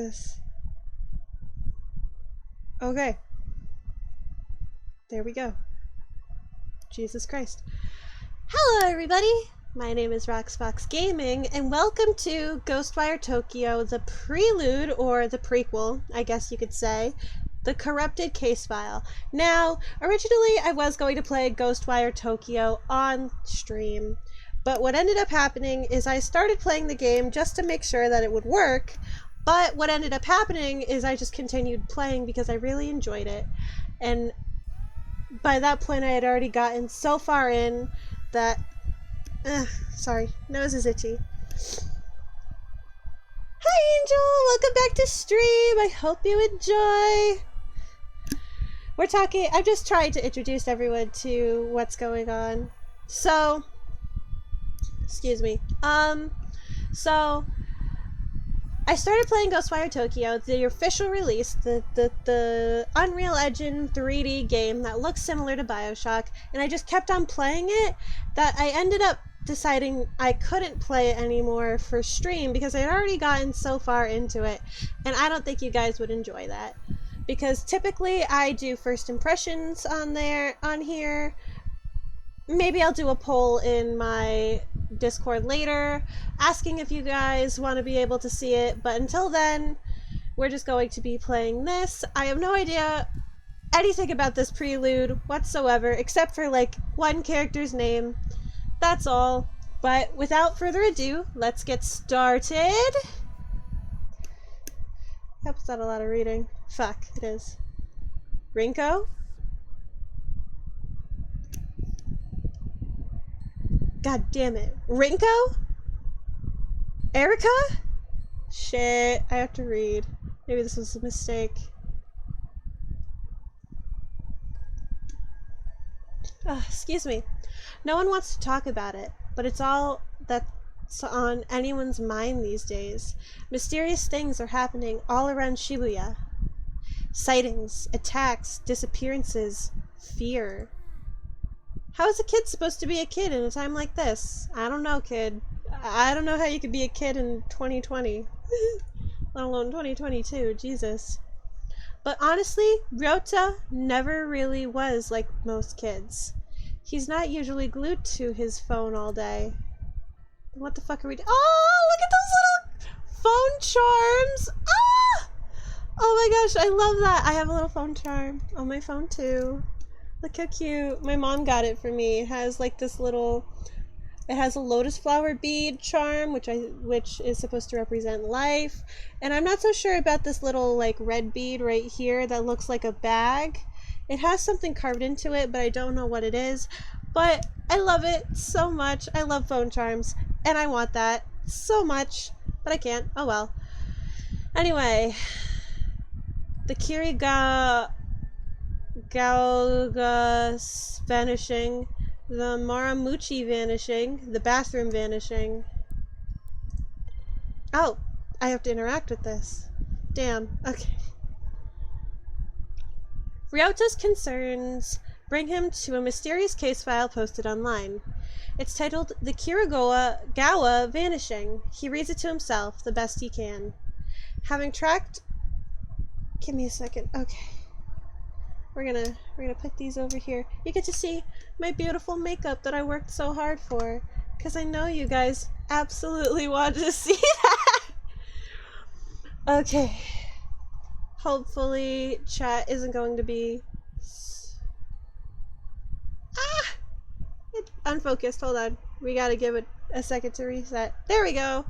this? Okay. There we go. Jesus Christ. Hello everybody! My name is RoxFoxGaming, and welcome to Ghostwire Tokyo, the Prelude, or the Prequel, I guess you could say, the corrupted Casefile. Now, originally I was going to play Ghostwire Tokyo on stream, but what ended up happening is I started playing the game just to make sure that it would work, but what ended up happening is I just continued playing because I really enjoyed it, and by that point I had already gotten so far in that sorry, nose is itchy. Hi Angel, welcome back to stream. I hope you enjoy. I'm just trying to introduce everyone to what's going on. So, excuse me. So I started playing Ghostwire Tokyo, the official release, the Unreal Engine 3D game that looks similar to BioShock, and I just kept on playing it, that I ended up deciding I couldn't play it anymore for stream because I had already gotten so far into it, and I don't think you guys would enjoy that. Because typically I do first impressions on here. Maybe I'll do a poll in my Discord later, asking if you guys want to be able to see it, but until then, we're just going to be playing this. I have no idea anything about this Prelude whatsoever, except for like one character's name. That's all. But without further ado, let's get started. That's not a lot of reading. Fuck, it is. Rinko? God damn it. Rinko? Erica? Shit, I have to read. Maybe this was a mistake. Excuse me. No one wants to talk about it, but it's all that's on anyone's mind these days. Mysterious things are happening all around Shibuya. Sightings, attacks, disappearances, fear. How is a kid supposed to be a kid in a time like this? I don't know, kid. I don't know how you could be a kid in 2020. Let alone 2022, Jesus. But honestly, Ryota never really was like most kids. He's not usually glued to his phone all day. What the fuck are we doing? Oh, look at those little phone charms! Ah! Oh my gosh, I love that. I have a little phone charm on my phone too. Look how cute. My mom got it for me. It has like this little, it has a lotus flower bead charm, which is supposed to represent life. And I'm not so sure about this little like red bead right here that looks like a bag. It has something carved into it, but I don't know what it is. But I love it so much. I love phone charms, and I want that so much, but I can't. Oh well. Anyway, the Kirigaga vanishing, the Maramuchi vanishing, the bathroom vanishing. Oh, I have to interact with this. Damn, okay. Ryota's concerns bring him to a mysterious case file posted online. It's titled The Kirigawa Vanishing. He reads it to himself the best he can. Having tracked... Give me a second. Okay. We're gonna put these over here. You get to see my beautiful makeup that I worked so hard for, because I know you guys absolutely wanted to see that. Okay. Hopefully chat isn't going to be it's unfocused. Hold on. We gotta give it a second to reset. There we go.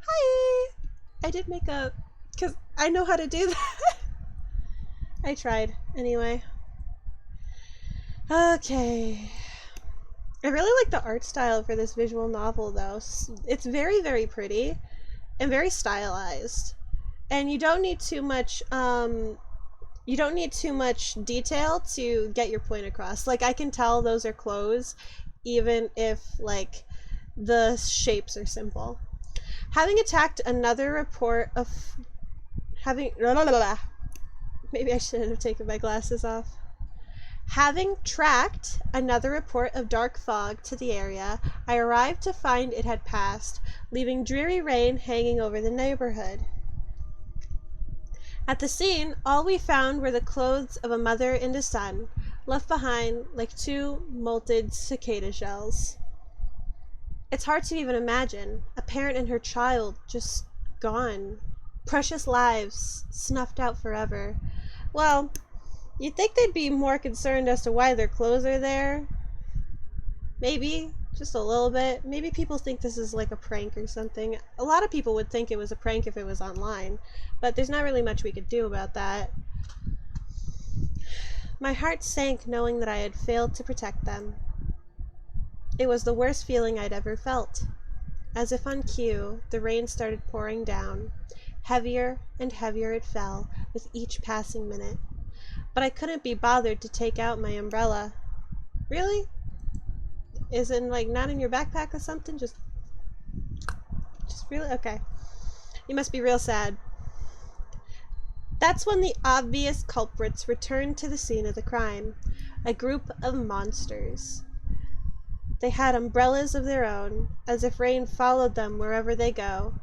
Hi! I did makeup because I know how to do that. I tried anyway. Okay. I really like the art style for this visual novel though. It's very, very pretty and very stylized. And you don't need too much detail to get your point across. Like, I can tell those are clothes even if like the shapes are simple. Having attacked another report of having maybe I should have taken my glasses off. Having tracked another report of dark fog to the area, I arrived to find it had passed, leaving dreary rain hanging over the neighborhood. At the scene, all we found were the clothes of a mother and a son, left behind like two molted cicada shells. It's hard to even imagine. A parent and her child just gone. Precious lives snuffed out forever. Well, you'd think they'd be more concerned as to why their clothes are there. Maybe, just a little bit. Maybe people think this is like a prank or something. A lot of people would think it was a prank if it was online, but there's not really much we could do about that. My heart sank knowing that I had failed to protect them. It was the worst feeling I'd ever felt. As if on cue, the rain started pouring down. Heavier and heavier it fell with each passing minute. But I couldn't be bothered to take out my umbrella. Really? Is it like not in your backpack or something? Just really? Okay. You must be real sad. That's when the obvious culprits returned to the scene of the crime. A group of monsters. They had umbrellas of their own, as if rain followed them wherever they go.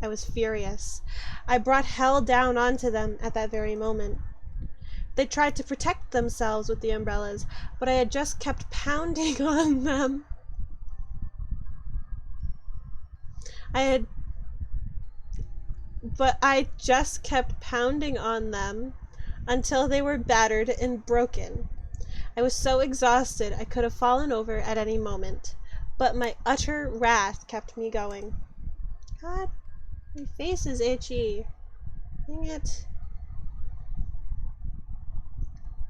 I was furious. I brought hell down onto them at that very moment. They tried to protect themselves with the umbrellas, but I had just kept pounding on them. I just kept pounding on them until they were battered and broken. I was so exhausted I could have fallen over at any moment, but my utter wrath kept me going. God, my face is itchy. Dang it.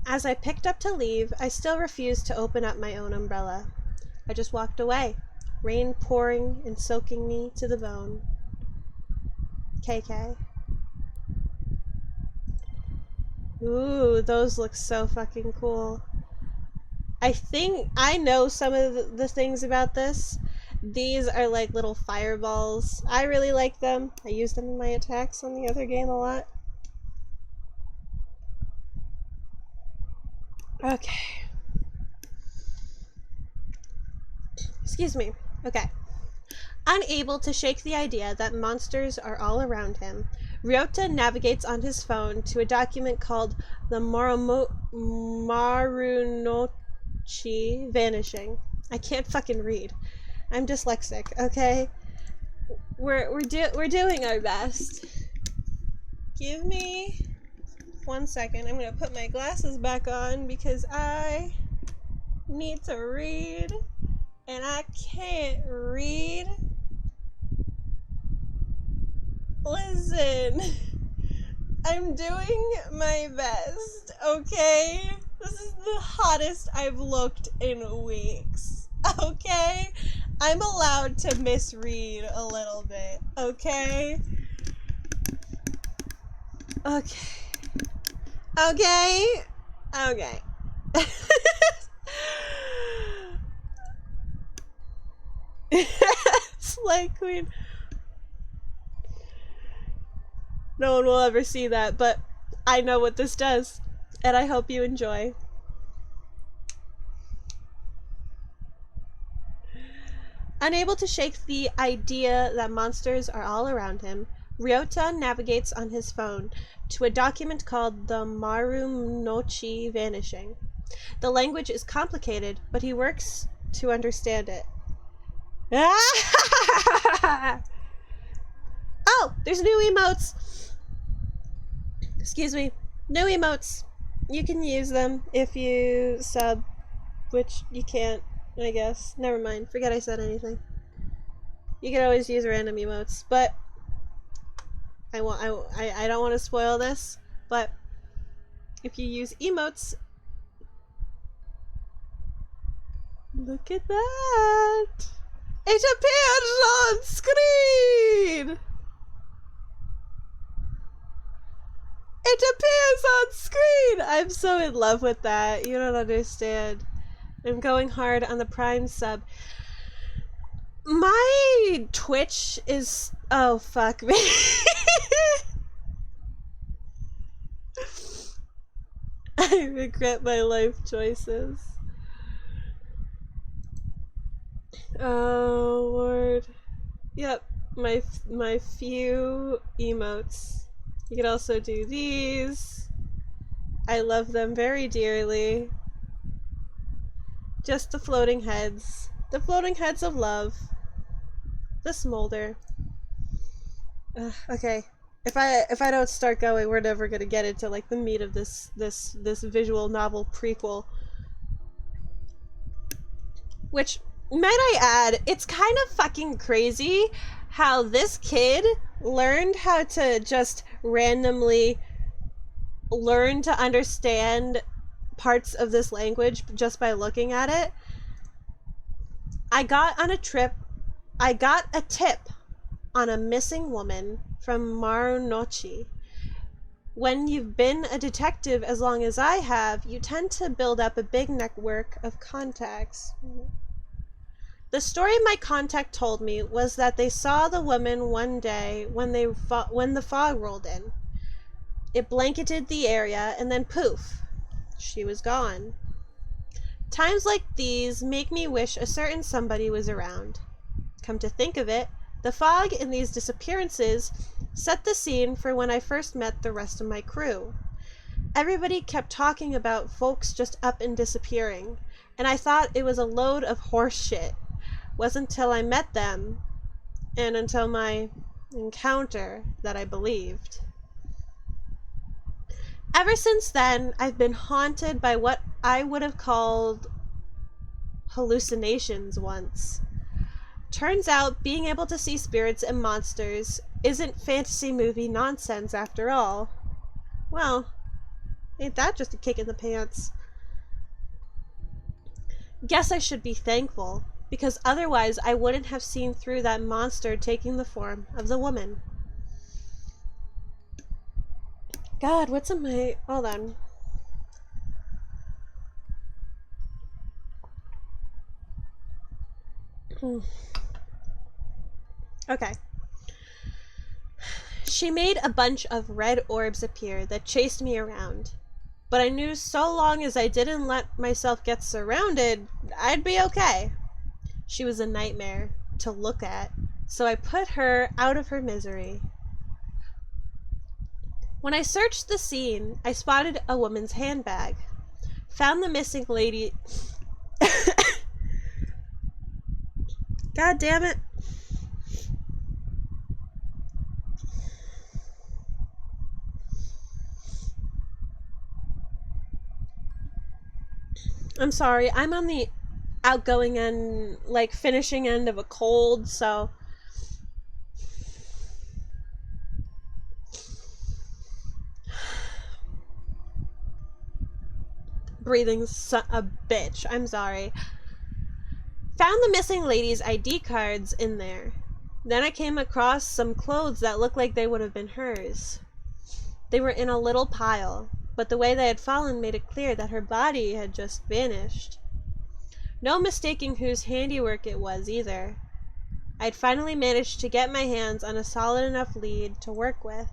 As I picked up to leave, I still refused to open up my own umbrella. I just walked away, rain pouring and soaking me to the bone. KK. Ooh, those look so fucking cool. I think I know some of the things about this. These are like little fireballs. I really like them. I use them in my attacks on the other game a lot. Okay. Excuse me. Okay. Unable to shake the idea that monsters are all around him, Ryota navigates on his phone to a document called the Marunochi Vanishing. I can't fucking read. I'm dyslexic, okay? We're doing our best. Give me 1 second. I'm gonna put my glasses back on because I need to read and I can't read. Listen, I'm doing my best, okay? This is the hottest I've looked in weeks, okay? I'm allowed to misread a little bit, okay? Okay. Slay Queen. No one will ever see that, but I know what this does, and I hope you enjoy. Unable to shake the idea that monsters are all around him, Ryota navigates on his phone to a document called the Marunochi Vanishing. The language is complicated, but he works to understand it. Oh, there's new emotes! Excuse me. New emotes. You can use them if you sub, which you can't, I guess. Never mind. Forget I said anything. You can always use random emotes, but I don't want to spoil this, but if you use emotes, look at that! It appears on screen! It appears on screen! I'm so in love with that. You don't understand. I'm going hard on the Prime sub. My Twitch is... Oh, fuck me. I regret my life choices. Oh, Lord. Yep. My few emotes. You can also do these. I love them very dearly. Just the floating heads. The floating heads of love. The smolder. Okay. If I don't start going, we're never gonna get into like the meat of this visual novel prequel. Which, might I add, it's kind of fucking crazy how this kid learned how to just randomly learn to understand parts of this language just by looking at it. I got a tip on a missing woman from Marunouchi. When you've been a detective as long as I have, you tend to build up a big network of contacts. The story my contact told me was that they saw the woman one day when the fog rolled in. It blanketed the area and then poof, she was gone. Times like these make me wish a certain somebody was around. Come to think of it, the fog in these disappearances set the scene for when I first met the rest of my crew. Everybody kept talking about folks just up and disappearing, and I thought it was a load of horse shit. Wasn't until I met them, and until my encounter, that I believed. Ever since then, I've been haunted by what I would have called hallucinations once. Turns out being able to see spirits and monsters isn't fantasy movie nonsense after all. Well, ain't that just a kick in the pants? Guess I should be thankful, because otherwise I wouldn't have seen through that monster taking the form of the woman. God, what's in my... Hold on. Okay. She made a bunch of red orbs appear that chased me around. But I knew so long as I didn't let myself get surrounded, I'd be okay. She was a nightmare to look at, so I put her out of her misery. When I searched the scene, I spotted a woman's handbag. Found the missing lady... God damn it. I'm sorry, I'm on the outgoing end, like finishing end of a cold, so... Breathing's a bitch, I'm sorry. Found the missing lady's ID cards in there. Then I came across some clothes that looked like they would have been hers. They were in a little pile, but the way they had fallen made it clear that her body had just vanished. No mistaking whose handiwork it was either. I'd finally managed to get my hands on a solid enough lead to work with.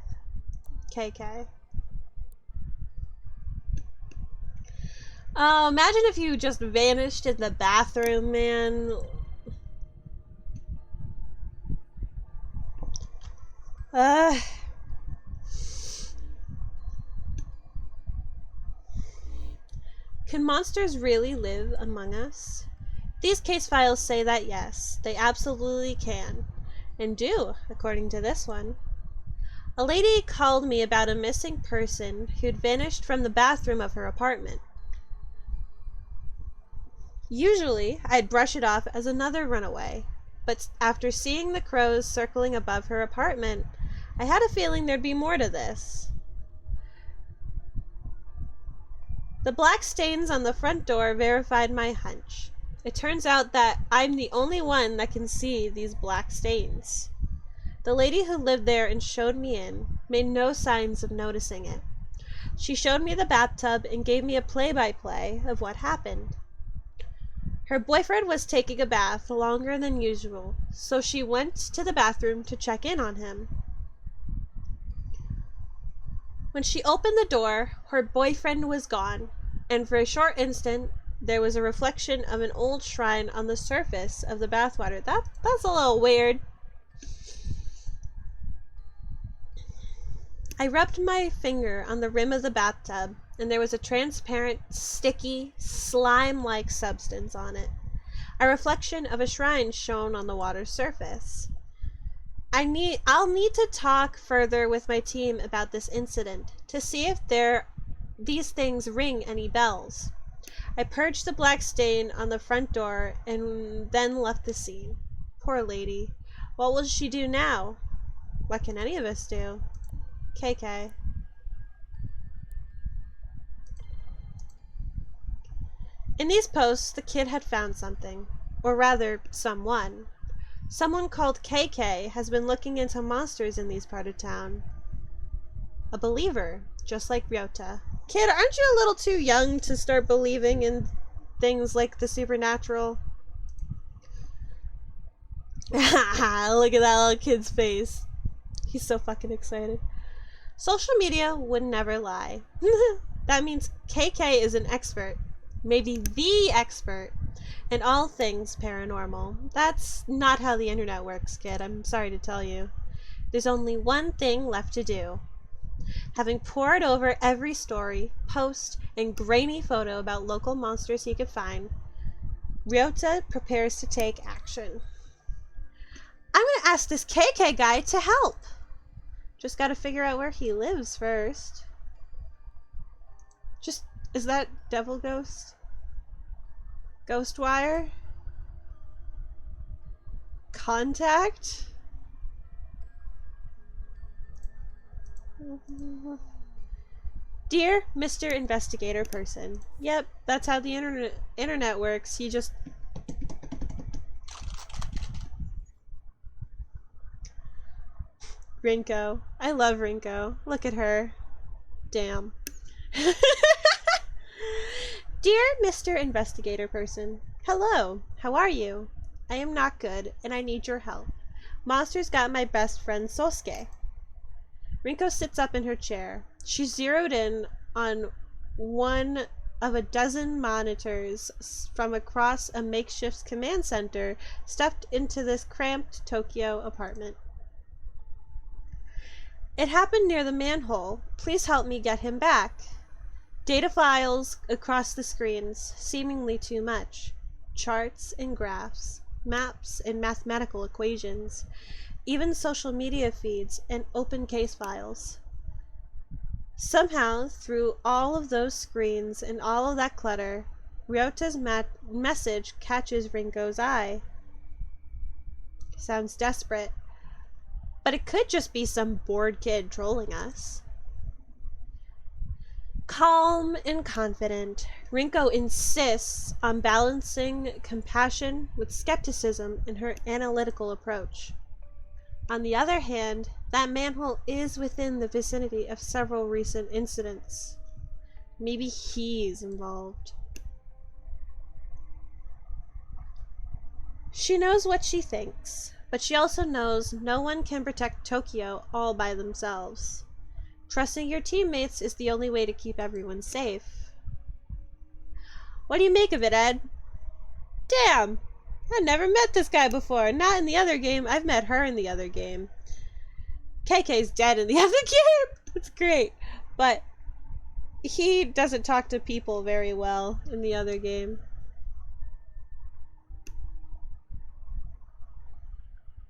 KK. Oh, imagine if you just vanished in the bathroom, man. Can monsters really live among us? These case files say that yes, they absolutely can. And do, according to this one. A lady called me about a missing person who'd vanished from the bathroom of her apartment. Usually, I'd brush it off as another runaway, but after seeing the crows circling above her apartment, I had a feeling there'd be more to this. The black stains on the front door verified my hunch. It turns out that I'm the only one that can see these black stains. The lady who lived there and showed me in made no signs of noticing it. She showed me the bathtub and gave me a play-by-play of what happened. Her boyfriend was taking a bath longer than usual, so she went to the bathroom to check in on him. When she opened the door, her boyfriend was gone, and for a short instant, there was a reflection of an old shrine on the surface of the bathwater. That's a little weird. I rubbed my finger on the rim of the bathtub, and there was a transparent, sticky, slime-like substance on it. A reflection of a shrine shone on the water's surface. I'll need to talk further with my team about this incident to see if these things ring any bells. I purged the black stain on the front door and then left the scene. Poor lady. What will she do now? What can any of us do? KK. In these posts, the kid had found something. Or rather, someone. Someone called KK has been looking into monsters in these part of town. A believer, just like Ryota. Kid, aren't you a little too young to start believing in things like the supernatural? Look at that little kid's face. He's so fucking excited. Social media would never lie. That means KK is an expert. Maybe the expert in all things paranormal. That's not how the internet works, kid. I'm sorry to tell you. There's only one thing left to do. Having pored over every story, post, and grainy photo about local monsters he could find, Ryota prepares to take action. I'm gonna ask this KK guy to help. Just gotta figure out where he lives first. Is that Devil Ghost? Ghostwire? Contact? Dear Mr. Investigator Person. Yep, that's how the internet works. You just... Rinko. I love Rinko. Look at her. Damn. Dear Mr. Investigator Person. Hello. How are you? I am not good, and I need your help. Monsters got my best friend Sosuke. Rinko sits up in her chair. She's zeroed in on one of a dozen monitors from across a makeshift command center stuffed into this cramped Tokyo apartment. It happened near the manhole. Please help me get him back. Data files across the screens, seemingly too much. Charts and graphs, maps and mathematical equations, even social media feeds and open case files. Somehow, through all of those screens and all of that clutter, Ryota's message catches Rinko's eye. Sounds desperate, but it could just be some bored kid trolling us. Calm and confident, Rinko insists on balancing compassion with skepticism in her analytical approach. On the other hand, that manhole is within the vicinity of several recent incidents. Maybe he's involved. She knows what she thinks, but she also knows no one can protect Tokyo all by themselves. Trusting your teammates is the only way to keep everyone safe. What do you make of it, Ed? Damn! I never met this guy before. Not in the other game. I've met her in the other game. KK's dead in the other game. It's great. But he doesn't talk to people very well in the other game.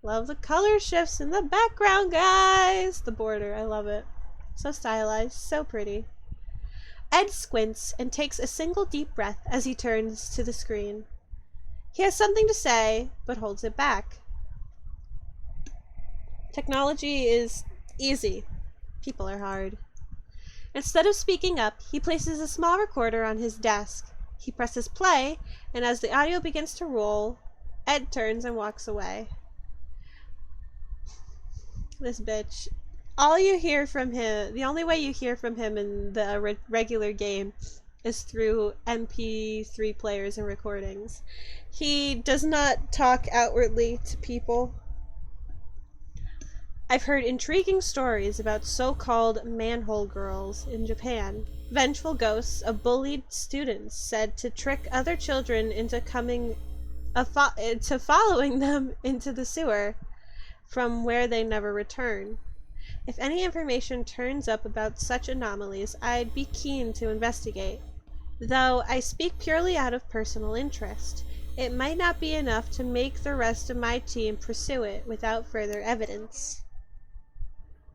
Love the color shifts in the background, guys. The border. I love it. So stylized. So pretty. Ed squints and takes a single deep breath as he turns to the screen. He has something to say, but holds it back. Technology is easy. People are hard. Instead of speaking up, he places a small recorder on his desk. He presses play, and as the audio begins to roll, Ed turns and walks away. This bitch. All you hear from him, the only way you hear from him in the regular game is through MP3 players and recordings. He does not talk outwardly to people. I've heard intriguing stories about so-called manhole girls in Japan. Vengeful ghosts of bullied students said to trick other children into following them into the sewer, from where they never return. If any information turns up about such anomalies, I'd be keen to investigate. Though I speak purely out of personal interest. It might not be enough to make the rest of my team pursue it without further evidence.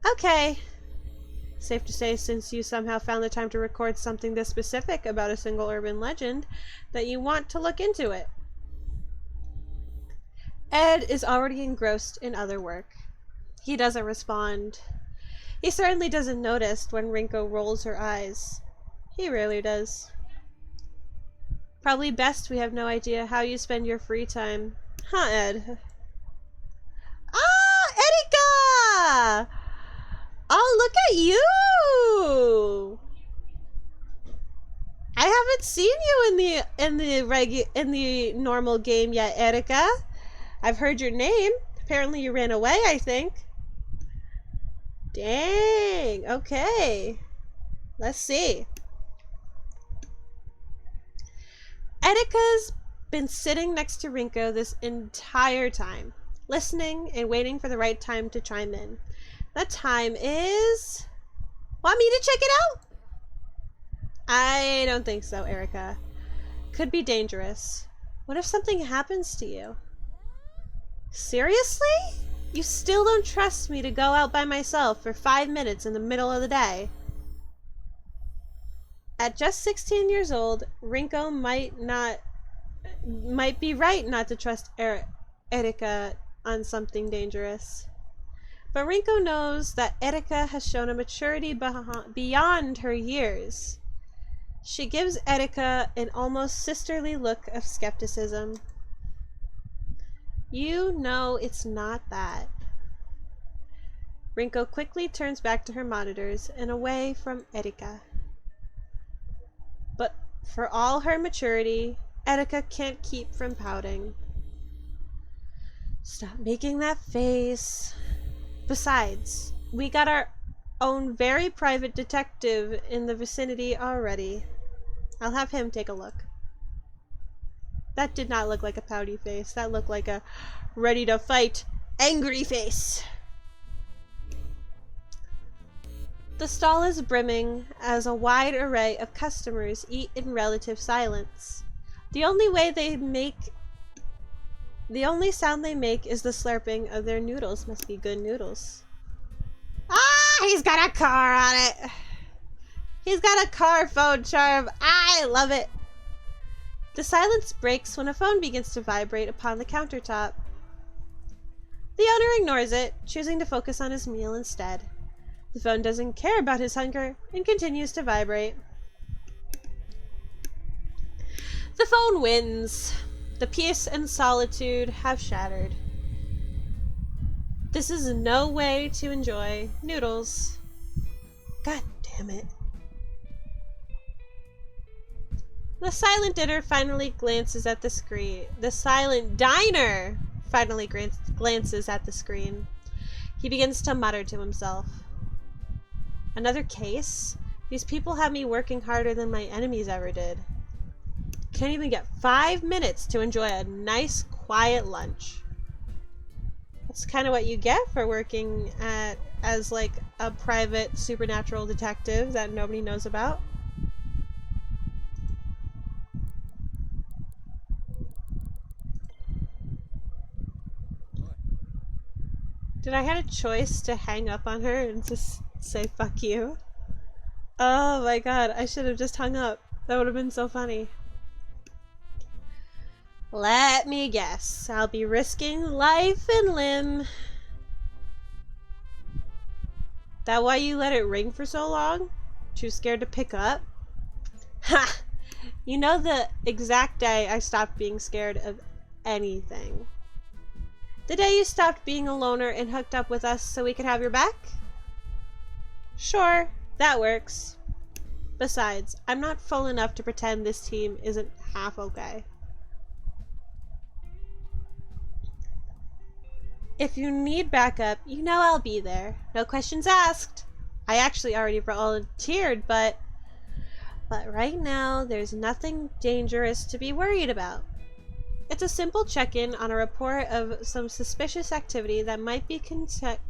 Okay. Safe to say, since you somehow found the time to record something this specific about a single urban legend, that you want to look into it. Ed is already engrossed in other work. He doesn't respond. He certainly doesn't notice when Rinko rolls her eyes. He rarely does. Probably best we have no idea how you spend your free time. Huh, Ed? Ah, Erika! Oh, look at you! I haven't seen you in the normal game yet, Erika. I've heard your name. Apparently you ran away, I think. Dang, okay. Let's see. Erika's been sitting next to Rinko this entire time, listening and waiting for the right time to chime in. The time is... Want me to check it out? I don't think so, Erika. Could be dangerous. What if something happens to you? Seriously? You still don't trust me to go out by myself for 5 minutes in the middle of the day? At just 16 years old, Rinko might be right not to trust Erika on something dangerous. But Rinko knows that Erika has shown a maturity beyond her years. She gives Erika an almost sisterly look of skepticism. You know it's not that. Rinko quickly turns back to her monitors and away from Erika. But for all her maturity, Erika can't keep from pouting. Stop making that face. Besides, we got our own very private detective in the vicinity already. I'll have him take a look. That did not look like a pouty face. That looked like a ready to fight, angry face. The stall is brimming as a wide array of customers eat in relative silence. The only sound they make is the slurping of their noodles. Must be good noodles. Ah, he's got a car on it. He's got a car phone charm. I love it. The silence breaks when a phone begins to vibrate upon the countertop. The owner ignores it, choosing to focus on his meal instead. The phone doesn't care about his hunger and continues to vibrate. The phone wins. The peace and solitude have shattered. This is no way to enjoy noodles. God damn it. The silent dinner finally glances at the screen. The silent diner finally glances at the screen. He begins to mutter to himself. Another case? These people have me working harder than my enemies ever did. Can't even get 5 minutes to enjoy a nice, quiet lunch. That's kind of what you get for working as like a private supernatural detective that nobody knows about. Did I have a choice to hang up on her and just say fuck you? Oh my god, I should have just hung up. That would have been so funny. Let me guess. I'll be risking life and limb. That why you let it ring for so long? Too scared to pick up? Ha! You know the exact day I stopped being scared of anything. The day you stopped being a loner and hooked up with us so we could have your back? Sure, that works. Besides, I'm not full enough to pretend this team isn't half okay. If you need backup, you know I'll be there. No questions asked. I actually already volunteered, but right now there's nothing dangerous to be worried about. It's a simple check-in on a report of some suspicious activity that might be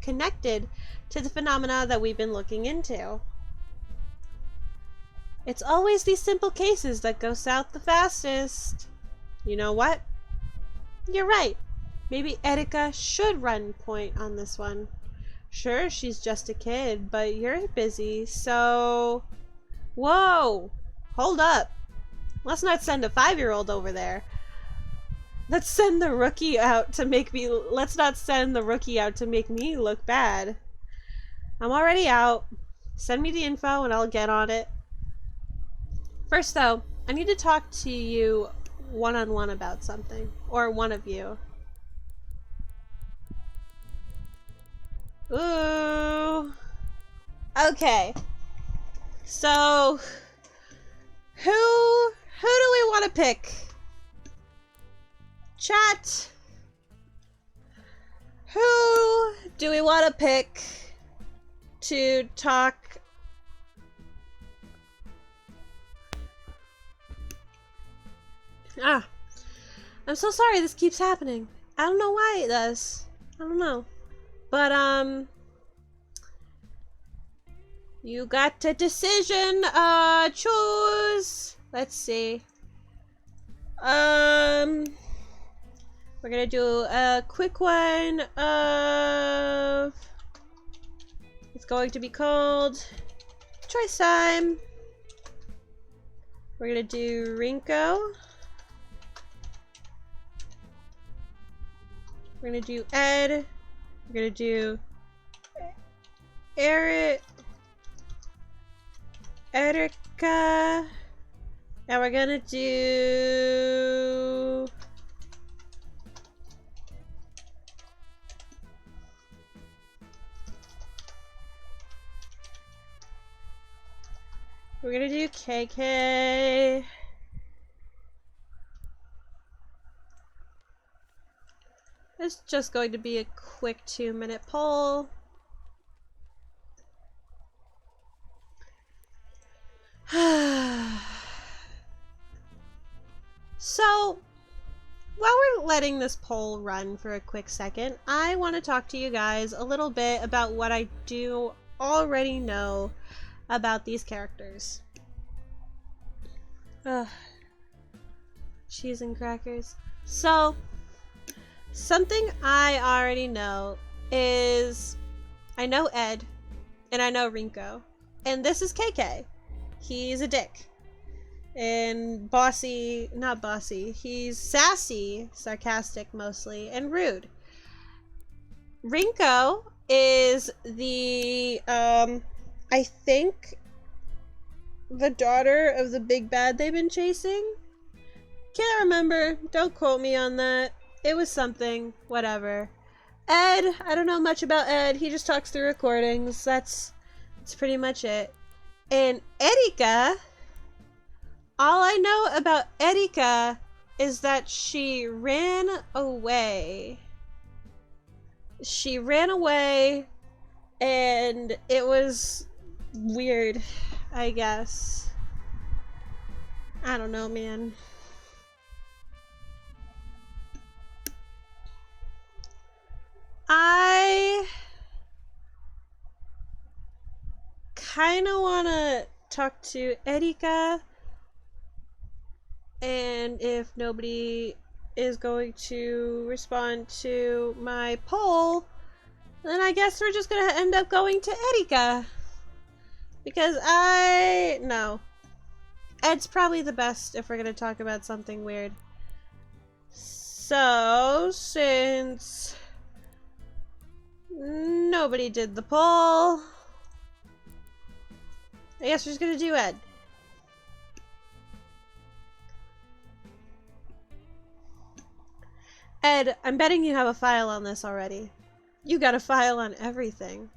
connected to the phenomena that we've been looking into. It's always these simple cases that go south the fastest. You know what? You're right. Maybe Erika should run point on this one. Sure, she's just a kid, but you're busy, so... Whoa! Hold up. Let's not send a 5-year-old over there. Let's send the rookie out to make me... Let's not send the rookie out to make me look bad. I'm already out. Send me the info and I'll get on it. First, though, I need to talk to you one-on-one about something. Or one of you. Ooh. Okay. So, who do we want to pick? Chat. Who do we want to pick to talk? I'm so sorry this keeps happening. I don't know why it does. I don't know. But, you got a decision, choose. Let's see. We're gonna do a quick one of... It's going to be called Choice Time. We're gonna do Rinko. We're gonna do Ed. We're gonna do Erika. And we're gonna do... We're gonna do KK. It's just going to be a quick 2-minute poll. So, while we're letting this poll run for a quick second, I want to talk to you guys a little bit about what I do already know about these characters. Cheese and crackers. So, something I already know is I know Ed and I know Rinko. And this is KK. He's a dick. And bossy, not bossy, he's sassy, sarcastic mostly, and rude. Rinko is the, I think, the daughter of the big bad they've been chasing? Can't remember, don't quote me on that. It was something, whatever. Ed, I don't know much about Ed, he just talks through recordings, that's pretty much it. And Erika, all I know about Erika is that she ran away. She ran away and it was weird, I guess. I don't know, man. I kind of want to talk to Erika, and if nobody is going to respond to my poll, then I guess we're just gonna end up going to Erika, because no, Ed's probably the best if we're gonna talk about something weird. So since nobody did the poll, I guess we're just gonna do Ed. Ed, I'm betting you have a file on this already. You got a file on everything.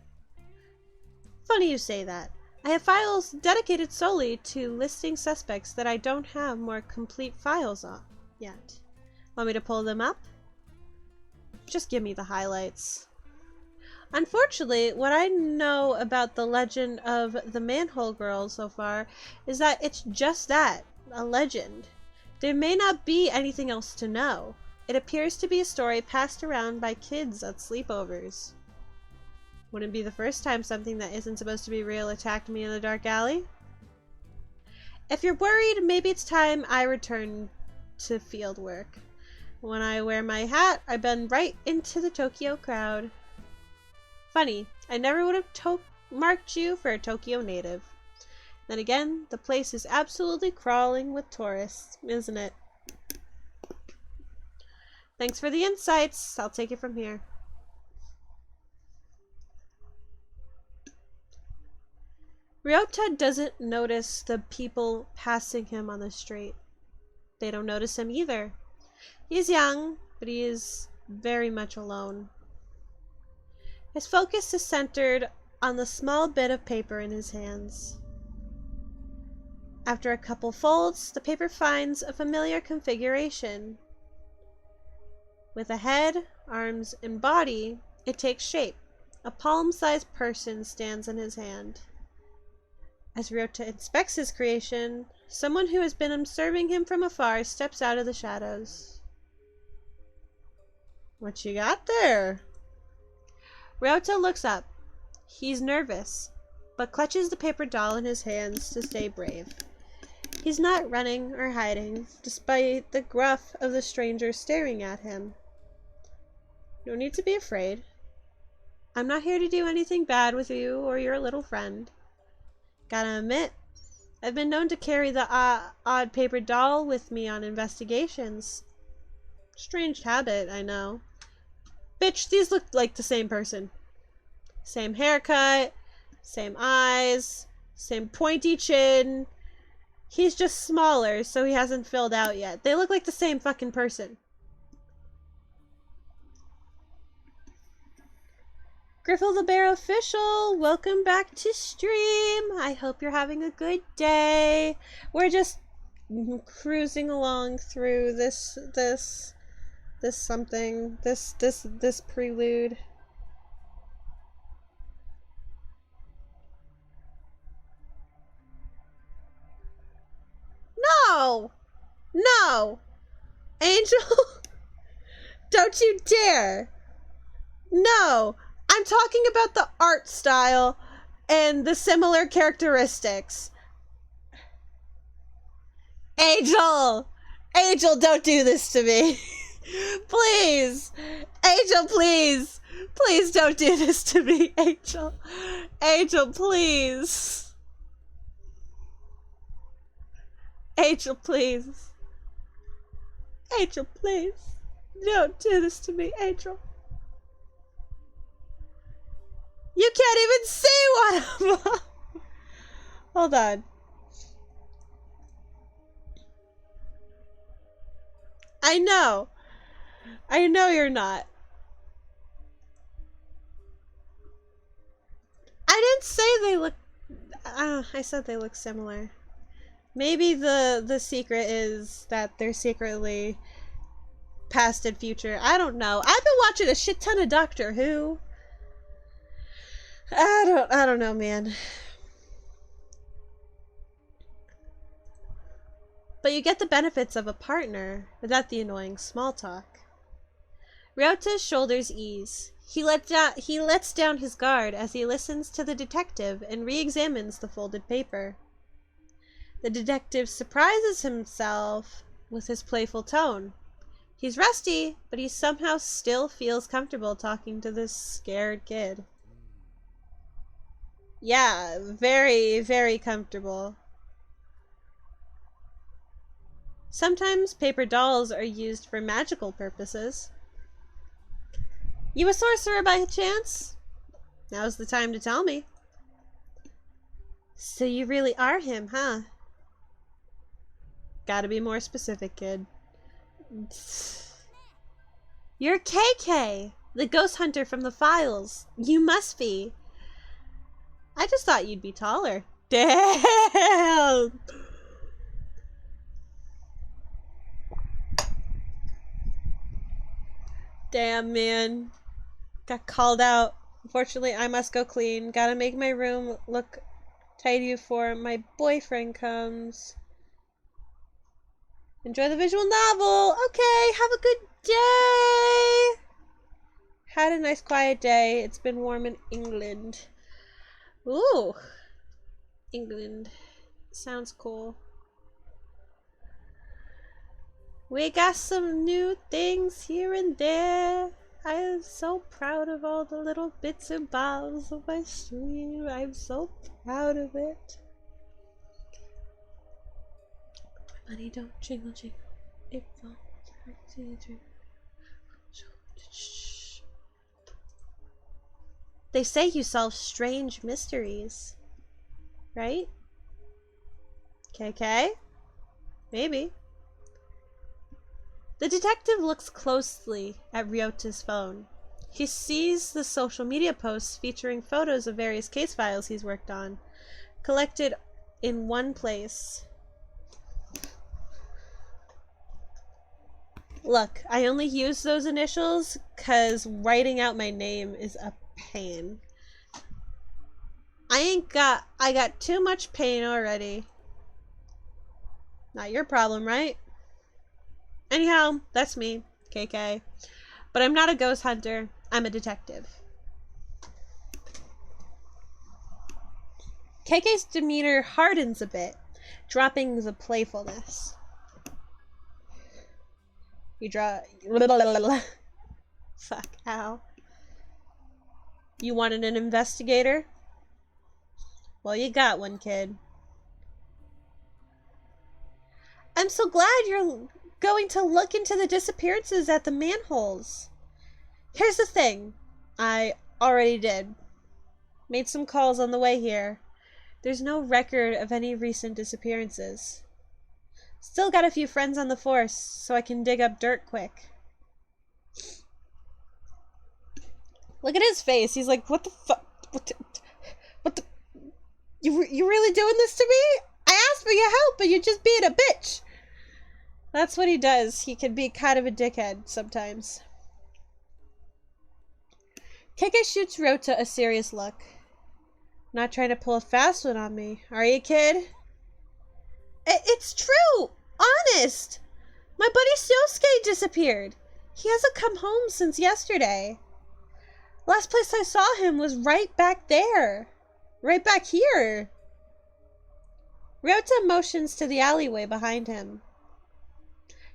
Funny you say that. I have files dedicated solely to listing suspects that I don't have more complete files on yet. Want me to pull them up? Just give me the highlights. Unfortunately, what I know about the legend of the Manhole Girl so far is that it's just that, a legend. There may not be anything else to know. It appears to be a story passed around by kids at sleepovers. Wouldn't be the first time something that isn't supposed to be real attacked me in the dark alley. If you're worried, maybe it's time I return to field work. When I wear my hat, I bend right into the Tokyo crowd. Funny, I never would have marked you for a Tokyo native. Then again, the place is absolutely crawling with tourists, isn't it? Thanks for the insights. I'll take it from here. Ryota doesn't notice the people passing him on the street. They don't notice him either. He's young, but he is very much alone. His focus is centered on the small bit of paper in his hands. After a couple folds, the paper finds a familiar configuration. With a head, arms, and body, it takes shape. A palm-sized person stands in his hand. As Ryota inspects his creation, someone who has been observing him from afar steps out of the shadows. What you got there? Ryota looks up. He's nervous, but clutches the paper doll in his hands to stay brave. He's not running or hiding, despite the gruff of the stranger staring at him. No need to be afraid. I'm not here to do anything bad with you or your little friend. Gotta admit, I've been known to carry the odd paper doll with me on investigations. Strange habit, I know. Bitch, these look like the same person. Same haircut, same eyes, same pointy chin. He's just smaller, so he hasn't filled out yet. They look like the same fucking person. Griffle the Bear Official, welcome back to stream. I hope you're having a good day. We're just cruising along through this Prelude. No! No! Angel! Don't you dare! No! I'm talking about the art style and the similar characteristics. Angel! Angel, don't do this to me. Please! Angel, please! Please don't do this to me, Angel. Angel, please. Angel, please. Angel, please. Don't do this to me, Angel. You can't even see one of them! Hold on. I know. I know you're not. I didn't say they look... I said they look similar. Maybe the secret is that they're secretly past and future. I don't know. I've been watching a shit ton of Doctor Who. I don't know, man. But you get the benefits of a partner without the annoying small talk. Ryota's shoulders ease. He lets down his guard as he listens to the detective and re-examines the folded paper. The detective surprises himself with his playful tone. He's rusty, but he somehow still feels comfortable talking to this scared kid. Yeah, very, very comfortable. Sometimes paper dolls are used for magical purposes. You a sorcerer by chance? Now's the time to tell me. So you really are him, huh? Gotta be more specific, kid. You're KK, the ghost hunter from the files. You must be. I just thought you'd be taller. Damn! Damn, man. Got called out. Unfortunately, I must go clean. Gotta make my room look tidy before my boyfriend comes. Enjoy the visual novel. Okay, have a good day. Had a nice quiet day. It's been warm in England. Ooh. England. Sounds cool. We got some new things here and there. I am so proud of all the little bits and bobs of my stream. I'm so proud of it. My money don't jingle jingle. It falls. They say you solve strange mysteries. Right? KK? Maybe. The detective looks closely at Ryota's phone. He sees the social media posts featuring photos of various case files he's worked on, collected in one place. Look, I only use those initials because writing out my name is a pain. I got too much pain already. Not your problem, right? Anyhow, that's me, KK. But I'm not a ghost hunter, I'm a detective. KK's demeanor hardens a bit, dropping the playfulness. You draw... Fuck, ow. You wanted an investigator? Well, you got one, kid. I'm so glad you're going to look into the disappearances at the manholes. Here's the thing. I already did. Made some calls on the way here. There's no record of any recent disappearances. Still got a few friends on the force, so I can dig up dirt quick. Look at his face. He's like, what the fuck? What the... You really doing this to me? I asked for your help, but you're just being a bitch. That's what he does. He can be kind of a dickhead sometimes. KK shoots Ryota a serious look. Not trying to pull a fast one on me, are you, kid? It's true! Honest! My buddy Syosuke disappeared. He hasn't come home since yesterday. Last place I saw him was right back there. Right back here. Ryota motions to the alleyway behind him.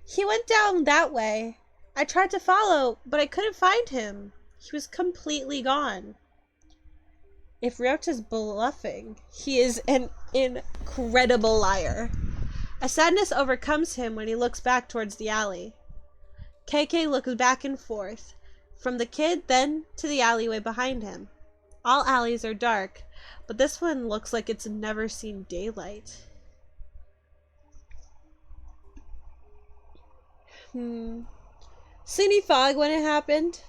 He went down that way. I tried to follow, but I couldn't find him. He was completely gone. If Ryota's bluffing, he is an incredible liar. A sadness overcomes him when he looks back towards the alley. KK looks back and forth, from the kid then to the alleyway behind him. All alleys are dark, but this one looks like it's never seen daylight. See any fog when it happened?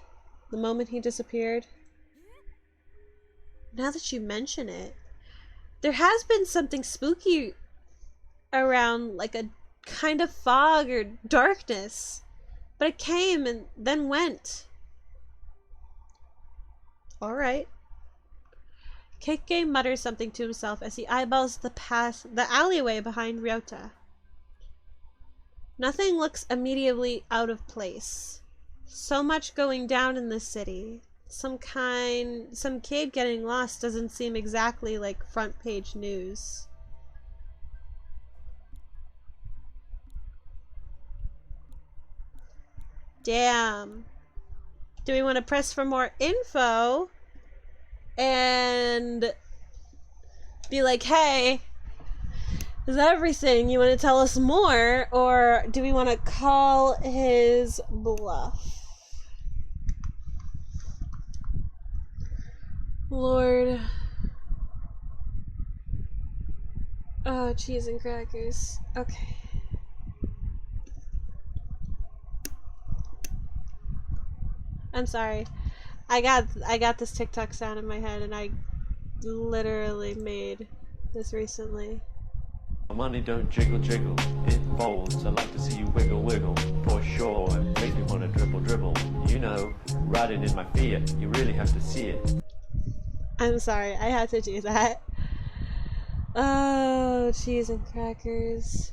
The moment he disappeared? Now that you mention it, there has been something spooky around, like a kind of fog or darkness. But it came and then went. Alright. KK mutters something to himself as he eyeballs the alleyway behind Ryota. Nothing looks immediately out of place. So much going down in this city. Some kid getting lost doesn't seem exactly like front page news. Damn. Do we want to press for more info and be like, hey, is that everything? You want to tell us more? Or do we want to call his bluff? Lord. Oh, cheese and crackers. Okay. I'm sorry. I got this TikTok sound in my head and I literally made this recently. Money don't jiggle jiggle, it folds. I like to see you wiggle wiggle, for sure. It makes me wanna dribble dribble. You know, riding in my Fiat, you really have to see it. I'm sorry, I had to do that. Oh, cheese and crackers.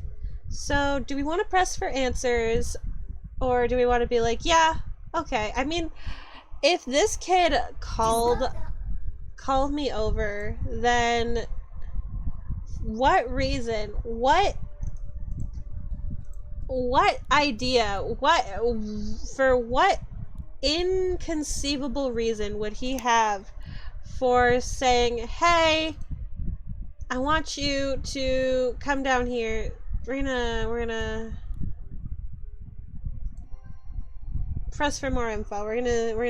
So, do we want to press for answers, or do we want to be like, yeah, okay. I mean, if this kid called me over, then what reason, what idea, for what inconceivable reason would he have for saying, hey, I want you to come down here. We're gonna press for more info. We're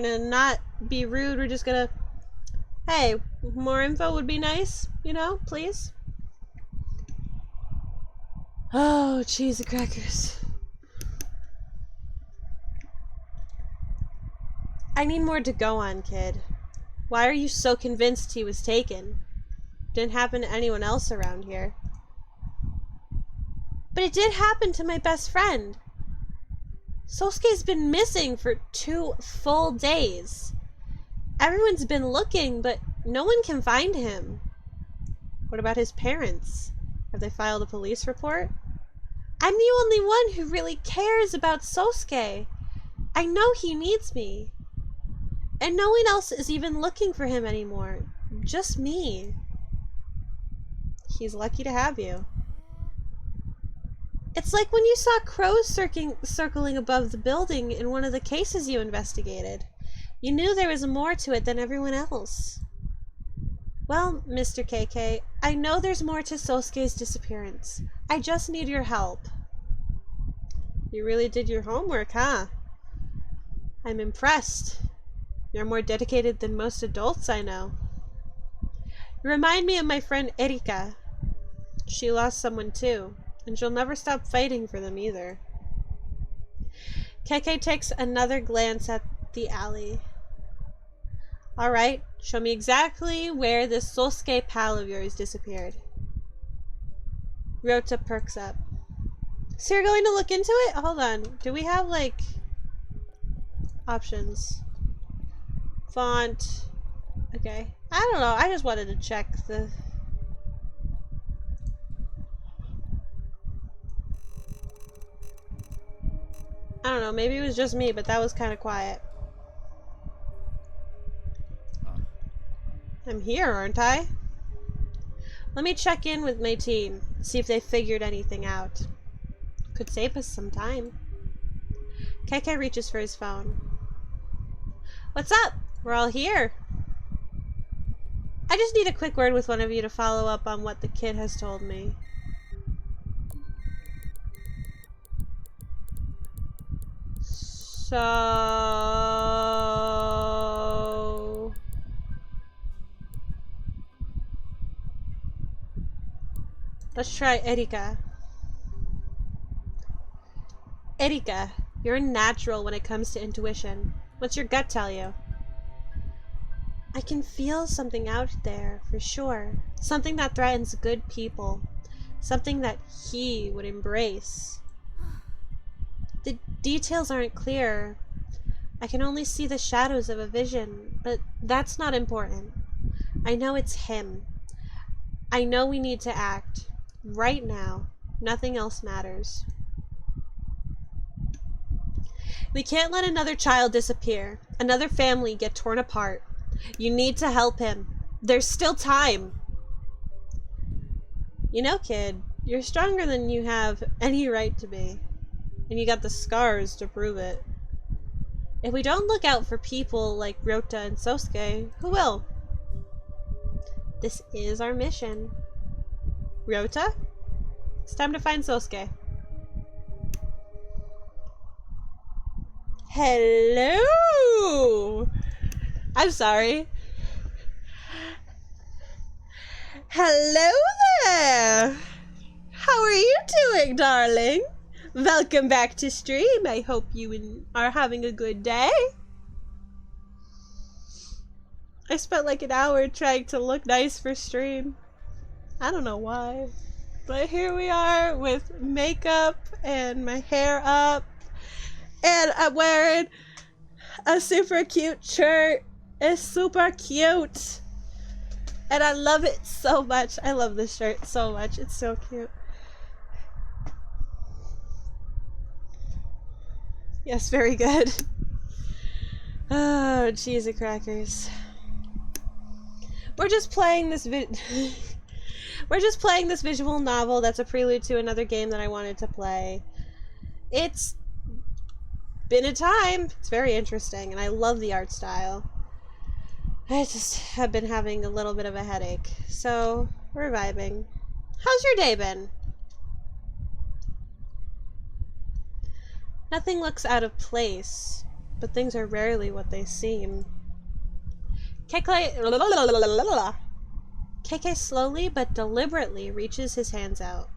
gonna not be rude. We're just gonna, hey, more info would be nice, you know, please. Oh, cheese and crackers. I need more to go on, kid. Why are you so convinced he was taken? Didn't happen to anyone else around here. But it did happen to my best friend. Sosuke's been missing for 2 full days. Everyone's been looking, but no one can find him. What about his parents? Have they filed a police report? I'm the only one who really cares about Sosuke. I know he needs me. And no one else is even looking for him anymore. Just me. He's lucky to have you. It's like when you saw crows circling above the building in one of the cases you investigated. You knew there was more to it than everyone else. Well, Mr. KK, I know there's more to Sosuke's disappearance. I just need your help. You really did your homework, huh? I'm impressed. You're more dedicated than most adults I know. You remind me of my friend Erika. She lost someone too, and she'll never stop fighting for them either. KK takes another glance at the alley. Alright, show me exactly where this Sosuke pal of yours disappeared. Ryota perks up. So you're going to look into it? Hold on. Do we have, like, options? Font. Okay. I don't know. I just wanted to check the... I don't know. Maybe it was just me, but that was kind of quiet. I'm here, aren't I? Let me check in with my team, see if they figured anything out. Could save us some time. KK reaches for his phone. What's up? We're all here. I just need a quick word with one of you to follow up on what the kid has told me. So... let's try Erika. Erika, you're a natural when it comes to intuition. What's your gut tell you? I can feel something out there, for sure. Something that threatens good people. Something that he would embrace. The details aren't clear. I can only see the shadows of a vision, but that's not important. I know it's him. I know we need to act. Right now. Nothing else matters. We can't let another child disappear. Another family get torn apart. You need to help him. There's still time. You know, kid, you're stronger than you have any right to be. And you got the scars to prove it. If we don't look out for people like Ryota and Sosuke, who will? This is our mission. Ryota? It's time to find Sosuke. Hello! I'm sorry. Hello there! How are you doing, darling? Welcome back to stream. I hope you are having a good day. I spent like an hour trying to look nice for stream. I don't know why. But here we are with makeup and my hair up. And I'm wearing a super cute shirt. It's super cute. And I love it so much. I love this shirt so much. It's so cute. Yes, very good. Oh, cheese and crackers. We're just playing this we're just playing this visual novel that's a prelude to another game that I wanted to play. It's been a time. It's very interesting, and I love the art style. I just have been having a little bit of a headache, so we're vibing. How's your day been? Nothing looks out of place, but things are rarely what they seem. KK slowly but deliberately reaches his hands out,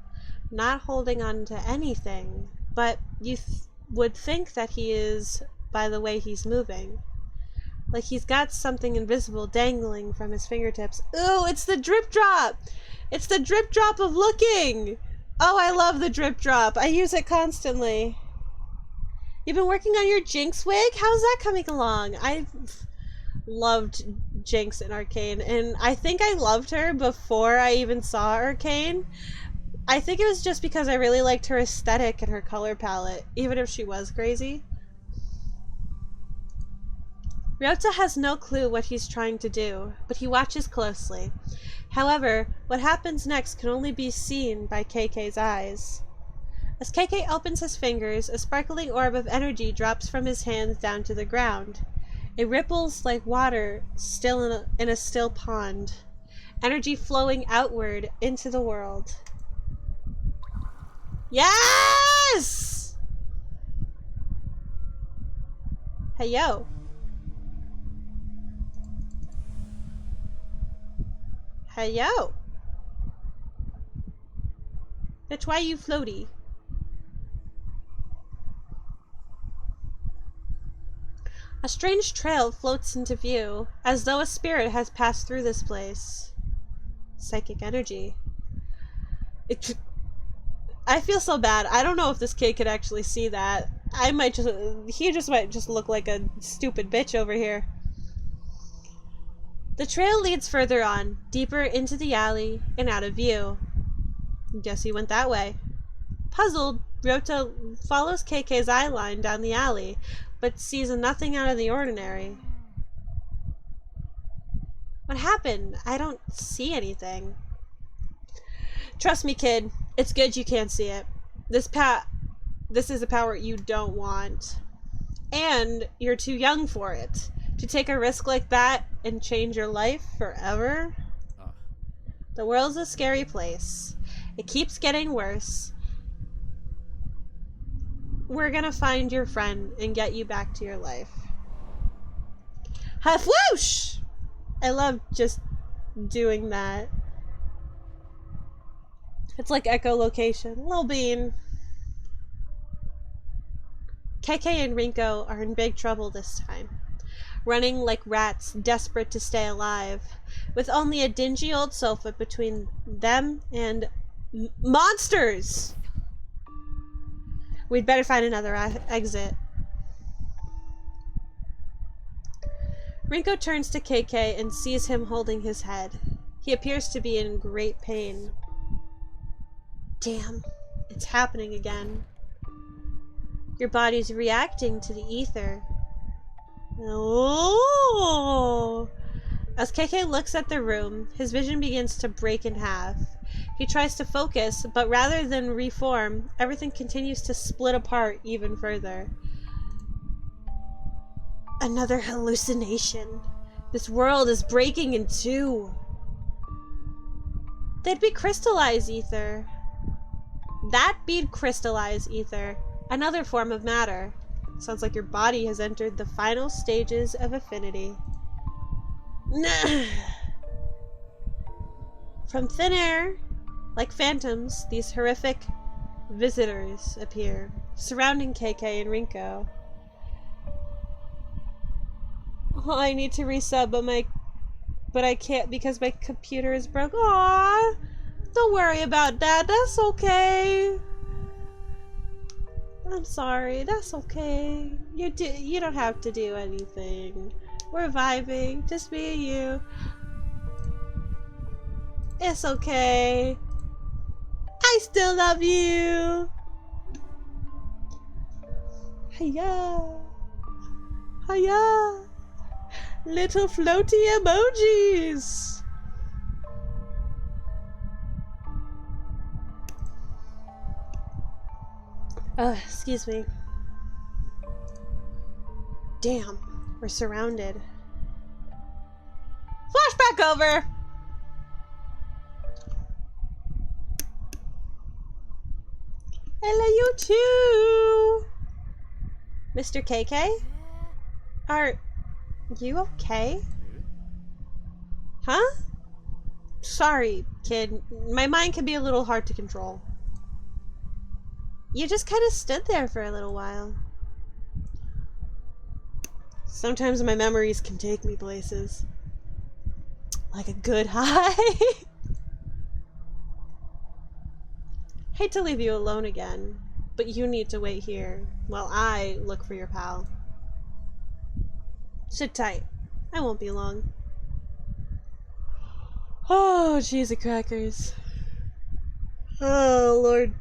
not holding on to anything, but you would think that he is by the way he's moving. Like he's got something invisible dangling from his fingertips. Ooh, it's the drip drop! It's the drip drop of looking! Oh, I love the drip drop. I use it constantly. You've been working on your Jinx wig? How's that coming along? I loved Jinx in Arcane, and I think I loved her before I even saw Arcane. I think it was just because I really liked her aesthetic and her color palette, even if she was crazy. Ryota has no clue what he's trying to do, but he watches closely. However, what happens next can only be seen by KK's eyes. As KK opens his fingers, a sparkling orb of energy drops from his hands down to the ground. It ripples like water still in a still pond, energy flowing outward into the world. Yes! Hey, yo. Hey, yo. That's why you floaty. A strange trail floats into view, as though a spirit has passed through this place. Psychic energy. I feel so bad. I don't know if this kid could actually see that. He just might just look like a stupid bitch over here. The trail leads further on, deeper into the alley and out of view. Guess he went that way. Puzzled, Ryota follows KK's eye line down the alley, but sees nothing out of the ordinary. What happened? I don't see anything. Trust me, kid. It's good you can't see it. This is a power you don't want. And you're too young for it. To take a risk like that and change your life forever? The world's a scary place. It keeps getting worse. We're gonna find your friend and get you back to your life. Hafwoosh! I love just doing that. It's like echolocation. Lil Bean. KK and Rinko are in big trouble this time. Running like rats, desperate to stay alive, with only a dingy old sofa between them and monsters! We'd better find another exit. Rinko turns to KK and sees him holding his head. He appears to be in great pain. Damn, it's happening again. Your body's reacting to the ether. Oh! As KK looks at the room, his vision begins to break in half. He tries to focus, but rather than reform, everything continues to split apart even further. Another hallucination. This world is breaking in two. That'd be crystallized ether. That'd be crystallized ether. Another form of matter. Sounds like your body has entered the final stages of affinity. From thin air, like phantoms, these horrific visitors appear, surrounding KK and Rinko. Oh, I need to resub, but I can't because my computer is broke. Aww, don't worry about that. That's okay. I'm sorry. That's okay. You don't have to do anything. We're vibing, just me and you. It's okay. I still love you. Hiya! Hiya! Little floaty emojis! Excuse me. Damn, we're surrounded. Flashback over! Hello, you too! Mr. KK? Are you okay? Huh? Sorry, kid. My mind can be a little hard to control. You just kind of stood there for a little while. Sometimes my memories can take me places. Like a good high. Hate to leave you alone again, but you need to wait here while I look for your pal. Sit tight. I won't be long. Oh, cheesy crackers. Oh, Lord.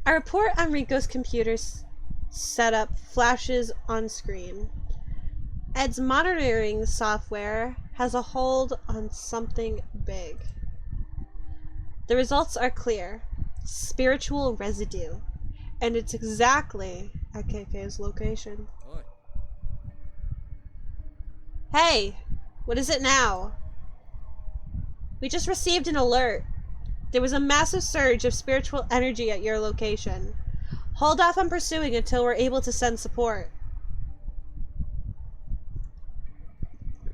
A report on Rico's computer's setup flashes on screen. Ed's monitoring software has a hold on something big. The results are clear. Spiritual residue. And it's exactly at KK's location. Oi. Hey! What is it now? We just received an alert. There was a massive surge of spiritual energy at your location. Hold off on pursuing until we're able to send support.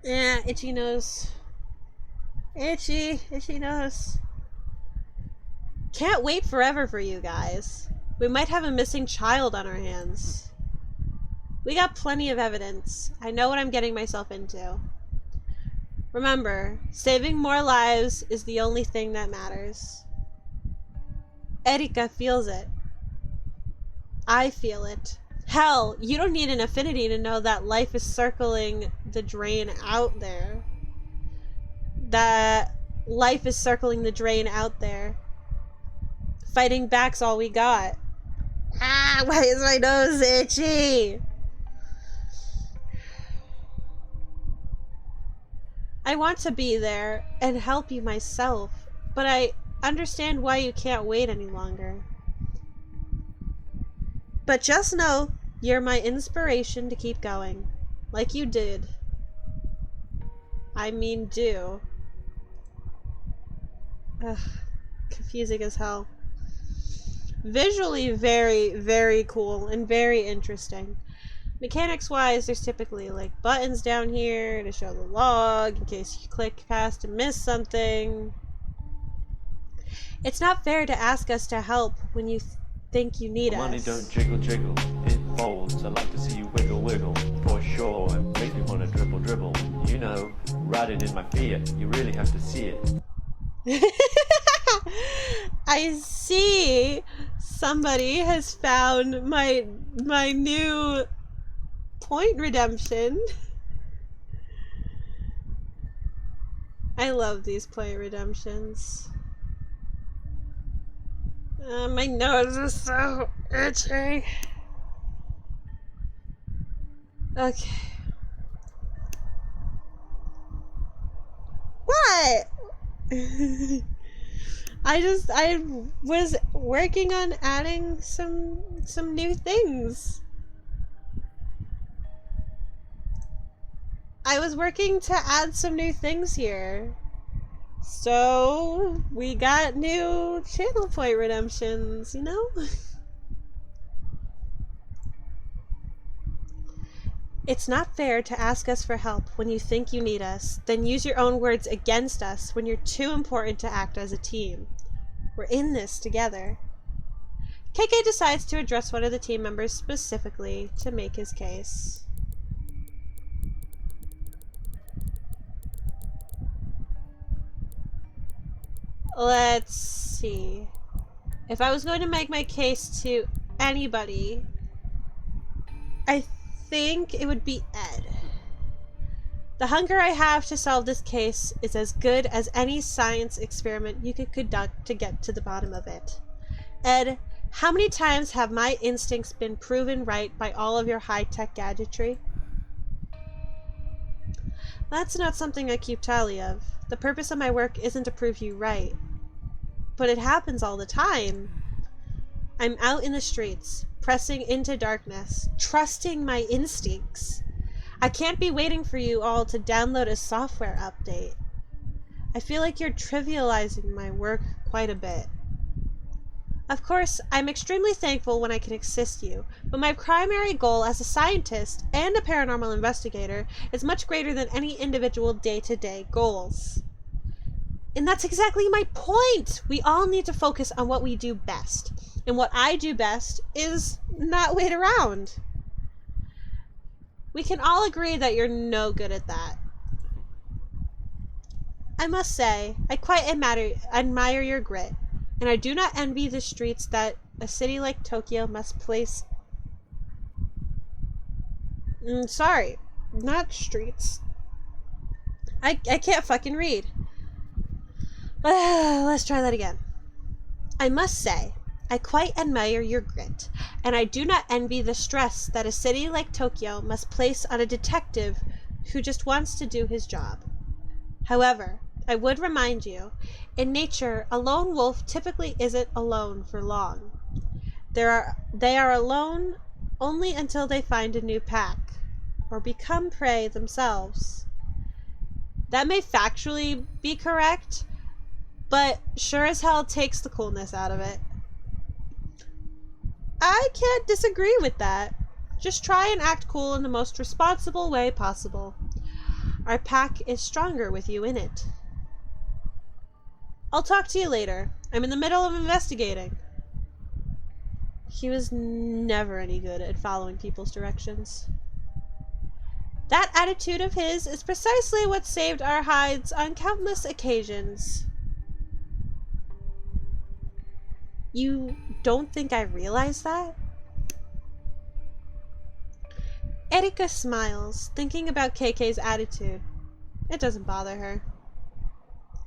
Yeah, itchy nose. Itchy nose. Can't wait forever for you guys. We might have a missing child on our hands. We got plenty of evidence. I know what I'm getting myself into. Remember, saving more lives is the only thing that matters. Erika feels it. I feel it. Hell, you don't need an affinity to know that life is circling the drain out there. That life is circling the drain out there. Fighting back's all we got. Ah, why is my nose itchy? I want to be there and help you myself, but I understand why you can't wait any longer. But just know, you're my inspiration to keep going. Like you did. I mean, do. Ugh, confusing as hell. Visually very, very cool and very interesting. Mechanics-wise, there's typically like buttons down here to show the log in case you click past and miss something. It's not fair to ask us to help when you think you need us. Money don't jiggle jiggle, it folds. I like to see you wiggle wiggle, for sure. It makes me wanna dribble dribble. You know, riding in my Fiat, you really have to see it. I see somebody has found my new point redemption. I love these point redemptions. My nose is so itchy. Okay. What? I was working on adding some new things. I was working to add some new things here. So we got new channel point redemptions, you know? It's not fair to ask us for help when you think you need us, then use your own words against us when you're too important to act as a team. We're in this together. KK decides to address one of the team members specifically to make his case. Let's see. If I was going to make my case to anybody, I think it would be Ed. The hunger I have to solve this case is as good as any science experiment you could conduct to get to the bottom of it. Ed, How many times have my instincts been proven right by all of your high-tech gadgetry? That's not something I keep tally of. The purpose of my work isn't to prove you right. But it happens all the time. I'm out in the streets, pressing into darkness, trusting my instincts. I can't be waiting for you all to download a software update. I feel like you're trivializing my work quite a bit. Of course, I'm extremely thankful when I can assist you, but my primary goal as a scientist and a paranormal investigator is much greater than any individual day-to-day goals. And that's exactly my point! We all need to focus on what we do best. And what I do best is not wait around. We can all agree that you're no good at that. I must say, I quite admire your grit, and I do not envy the streets that a city like Tokyo must place. Sorry, not streets. I can't fucking read. Let's try that again. I must say, I quite admire your grit, and I do not envy the stress that a city like Tokyo must place on a detective who just wants to do his job. However, I would remind you, in nature, a lone wolf typically isn't alone for long. They are alone only until they find a new pack, or become prey themselves. That may factually be correct, but sure as hell takes the coolness out of it. I can't disagree with that. Just try and act cool in the most responsible way possible. Our pack is stronger with you in it. I'll talk to you later. I'm in the middle of investigating. He was never any good at following people's directions. That attitude of his is precisely what saved our hides on countless occasions. You don't think I realize that? Erika smiles, thinking about KK's attitude. It doesn't bother her.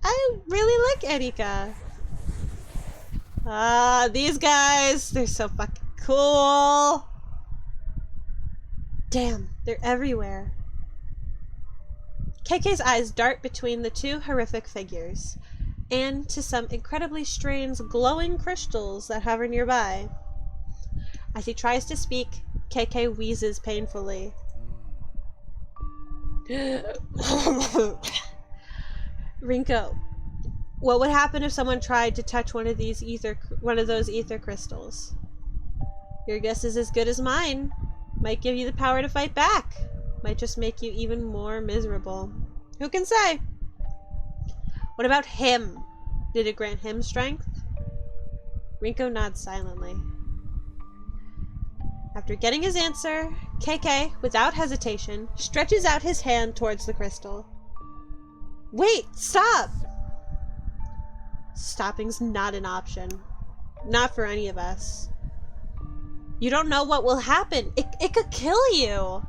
I really like Erika. These guys, they're so fucking cool. Damn, they're everywhere. KK's eyes dart between the two horrific figures, and to some incredibly strange glowing crystals that hover nearby. As he tries to speak, KK wheezes painfully. Rinko, what would happen if someone tried to touch one of those ether crystals? Your guess is as good as mine. Might give you the power to fight back. Might just make you even more miserable. Who can say? What about him? Did it grant him strength? Rinko nods silently. After getting his answer, KK, without hesitation, stretches out his hand towards the crystal. Wait! Stop! Stopping's not an option. Not for any of us. You don't know what will happen. It could kill you.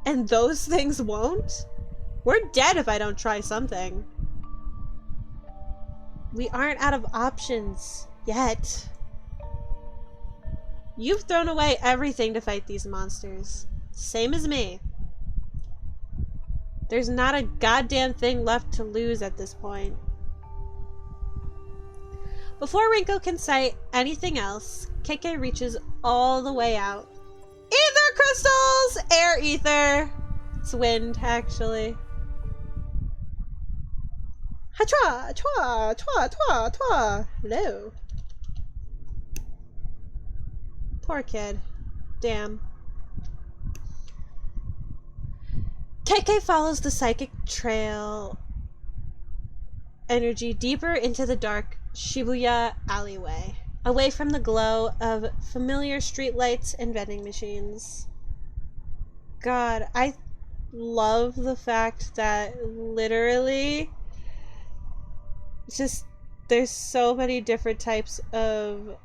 And those things won't? We're dead if I don't try something. We aren't out of options. Yet. You've thrown away everything to fight these monsters. Same as me. There's not a goddamn thing left to lose at this point. Before Rinko can say anything else, KK reaches all the way out. Ether crystals! Air ether! It's wind, actually. Ha-chwa! Chwa! Chwa! Chwa! Chwa! Hello. Poor kid. Damn. KK follows the psychic trail energy deeper into the dark Shibuya alleyway, away from the glow of familiar streetlights and vending machines. God, I love the fact that literally just there's so many different types of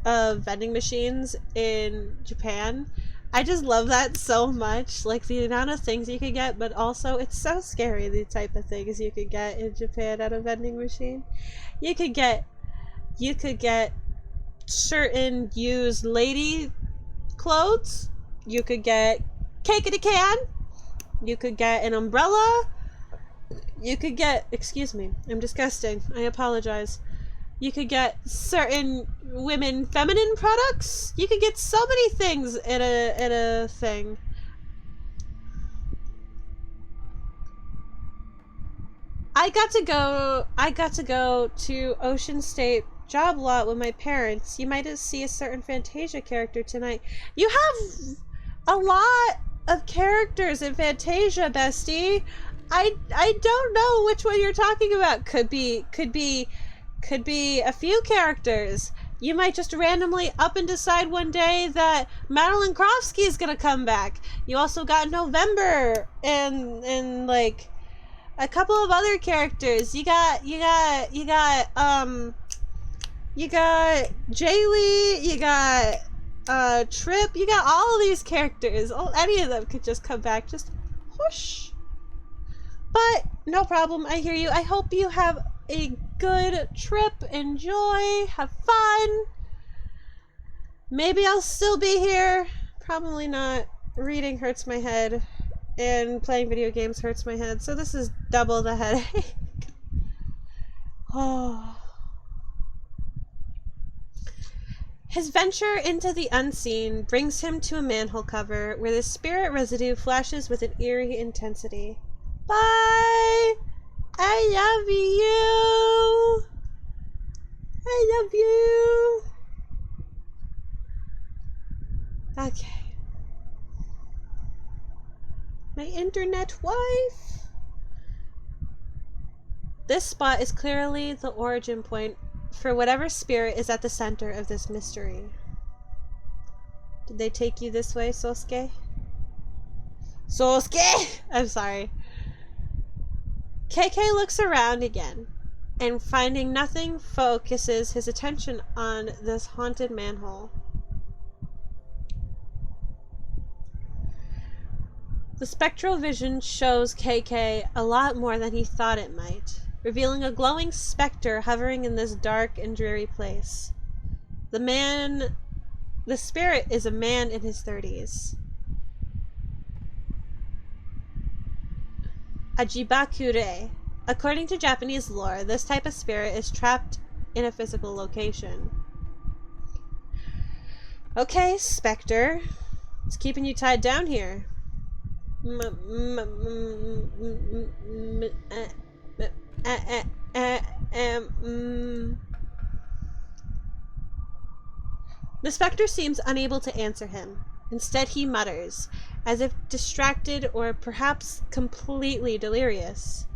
vending machines in Japan. I just love that so much, like the amount of things you could get, but also it's so scary the type of things you could get in Japan at a vending machine. You could get certain used lady clothes. You could get cake in a can. You could get an umbrella. You could get, excuse me, I'm disgusting. I apologize. You could get certain women feminine products. You could get so many things in a thing. I got to go to Ocean State Job Lot with my parents. You might see a certain Fantasia character tonight. You have a lot of characters in Fantasia, bestie. I don't know which one you're talking about. Could be a few characters. You might just randomly up and decide one day that Madeline Krofsky is gonna come back. You also got November and like a couple of other characters. You got Jaylee, you got Trip, you got all of these characters. Any of them could just come back, just whoosh. But no problem, I hear you. I hope you have a good trip. Enjoy, have fun. Maybe I'll still be here. Probably not. Reading hurts my head, and playing video games hurts my head, so this is double the headache. Oh. His venture into the unseen brings him to a manhole cover where the spirit residue flashes with an eerie intensity. Bye! I love you! I love you! Okay. My internet wife! This spot is clearly the origin point for whatever spirit is at the center of this mystery. Did they take you this way, Sosuke? Sosuke! I'm sorry. KK looks around again, and finding nothing, focuses his attention on this haunted manhole. The spectral vision shows KK a lot more than he thought it might, revealing a glowing specter hovering in this dark and dreary place. The spirit is a man in his 30s. Ajibakure. According to Japanese lore, this type of spirit is trapped in a physical location. Okay, Spectre. It's keeping you tied down here. The Spectre seems unable to answer him. Instead, he mutters, as if distracted or perhaps completely delirious.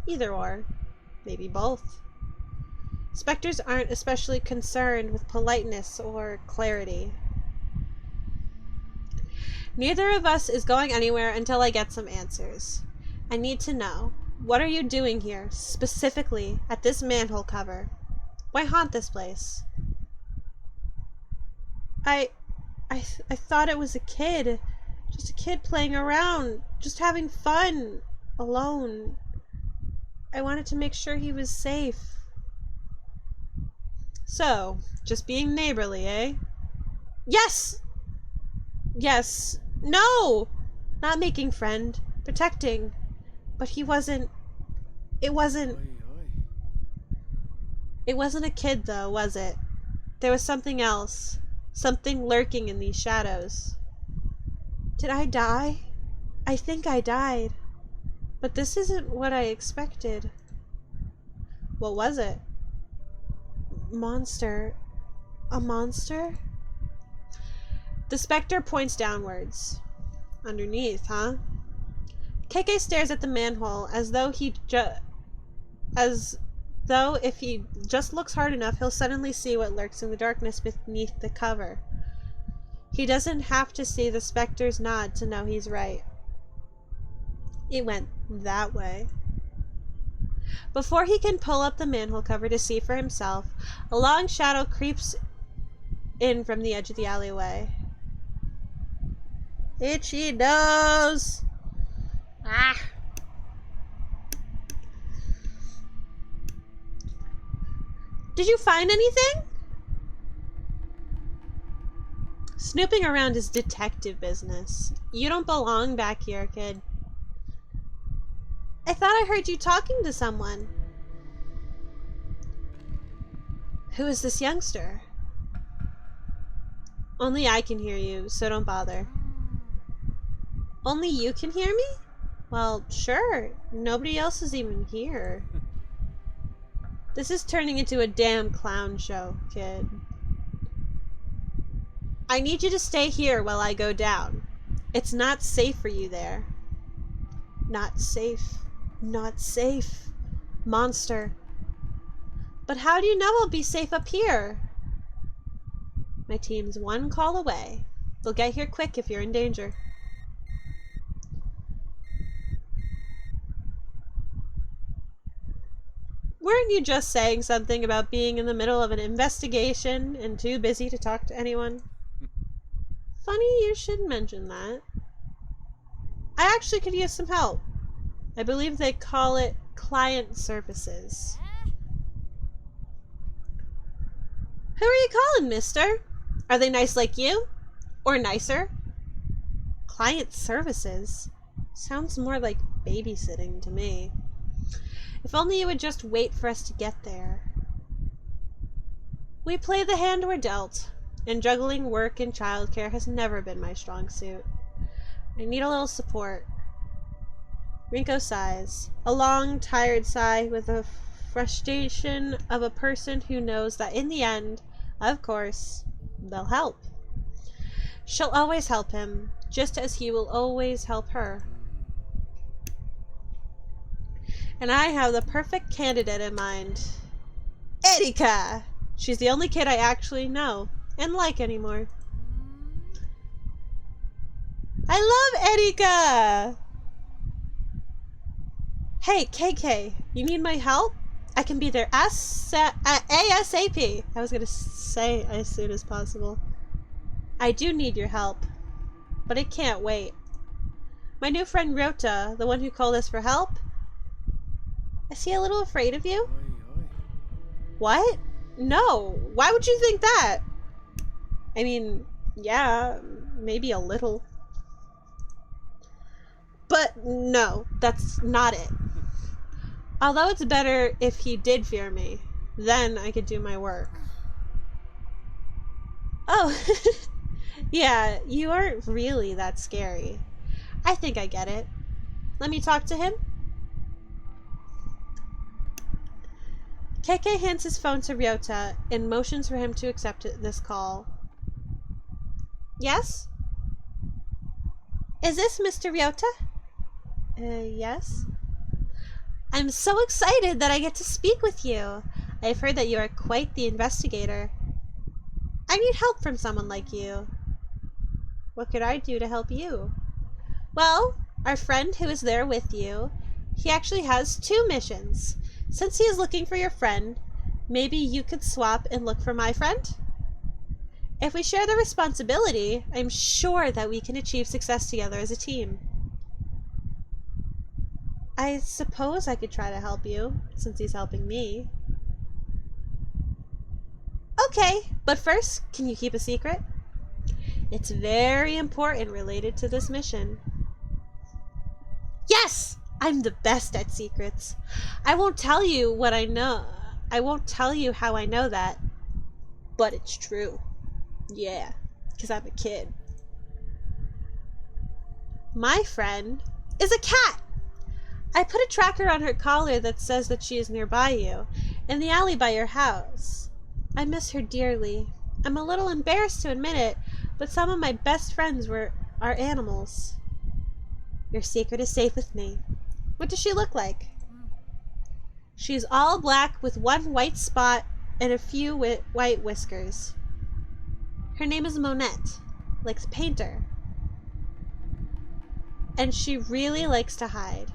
Either or. Maybe both. Spectres aren't especially concerned with politeness or clarity. Neither of us is going anywhere until I get some answers. I need to know. What are you doing here, specifically at this manhole cover? Why haunt this place? I thought it was a kid. Just a kid playing around. Just having fun. Alone. I wanted to make sure he was safe. So, just being neighborly, eh? Yes! Yes. No! Not making friend. Protecting. But he wasn't... It wasn't a kid, though, was it? There was something else. Something lurking in these shadows. Did I die? I think I died. But this isn't what I expected. What was it? Monster. A monster? The Spectre points downwards. Underneath, huh? KK stares at the manhole as though if he just looks hard enough, he'll suddenly see what lurks in the darkness beneath the cover. He doesn't have to see the Spectre's nod to know he's right. It went that way. Before he can pull up the manhole cover to see for himself, a long shadow creeps in from the edge of the alleyway. Itchy nose! Ah! Did you find anything? Snooping around is detective business. You don't belong back here, kid. I thought I heard you talking to someone. Who is this youngster? Only I can hear you, so don't bother. Only you can hear me? Well, sure. Nobody else is even here. This is turning into a damn clown show, kid. I need you to stay here while I go down. It's not safe for you there. Not safe. Not safe. Monster. But how do you know I'll be safe up here? My team's one call away. They'll get here quick if you're in danger. Weren't you just saying something about being in the middle of an investigation and too busy to talk to anyone? Funny you should mention that. I actually could use some help. I believe they call it client services. Who are you calling, mister? Are they nice like you? Or nicer? Client services? Sounds more like babysitting to me. If only you would just wait for us to get there. We play the hand we're dealt, and juggling work and childcare has never been my strong suit. I need a little support. Rinko sighs, a long, tired sigh with the frustration of a person who knows that in the end, of course, they'll help. She'll always help him, just as he will always help her. And I have the perfect candidate in mind. Erika! She's the only kid I actually know and like anymore. I love Erika! Hey, KK, you need my help? I can be there ASAP. I was gonna say as soon as possible. I do need your help, but it can't wait. My new friend Ryota, the one who called us for help, is he a little afraid of you? What? No. Why would you think that? I mean, yeah, maybe a little. But no, that's not it. Although it's better if he did fear me, then I could do my work. Oh, yeah, you aren't really that scary. I think I get it. Let me talk to him. KK hands his phone to Ryota and motions for him to accept this call. Yes? Is this Mr. Ryota? Yes? I'm so excited that I get to speak with you. I've heard that you are quite the investigator. I need help from someone like you. What could I do to help you? Well, our friend who is there with you, he actually has 2 missions. Since he is looking for your friend, maybe you could swap and look for my friend? If we share the responsibility, I'm sure that we can achieve success together as a team. I suppose I could try to help you, since he's helping me. Okay, but first, can you keep a secret? It's very important related to this mission. Yes! I'm the best at secrets. I won't tell you what I know. I won't tell you how I know that. But it's true. Yeah, because I'm a kid. My friend is a cat! I put a tracker on her collar that says that she is nearby you, in the alley by your house. I miss her dearly. I'm a little embarrassed to admit it, but some of my best friends are animals. Your secret is safe with me. What does she look like? She's all black with 1 white spot and a few white whiskers. Her name is Monette, like painter. And she really likes to hide.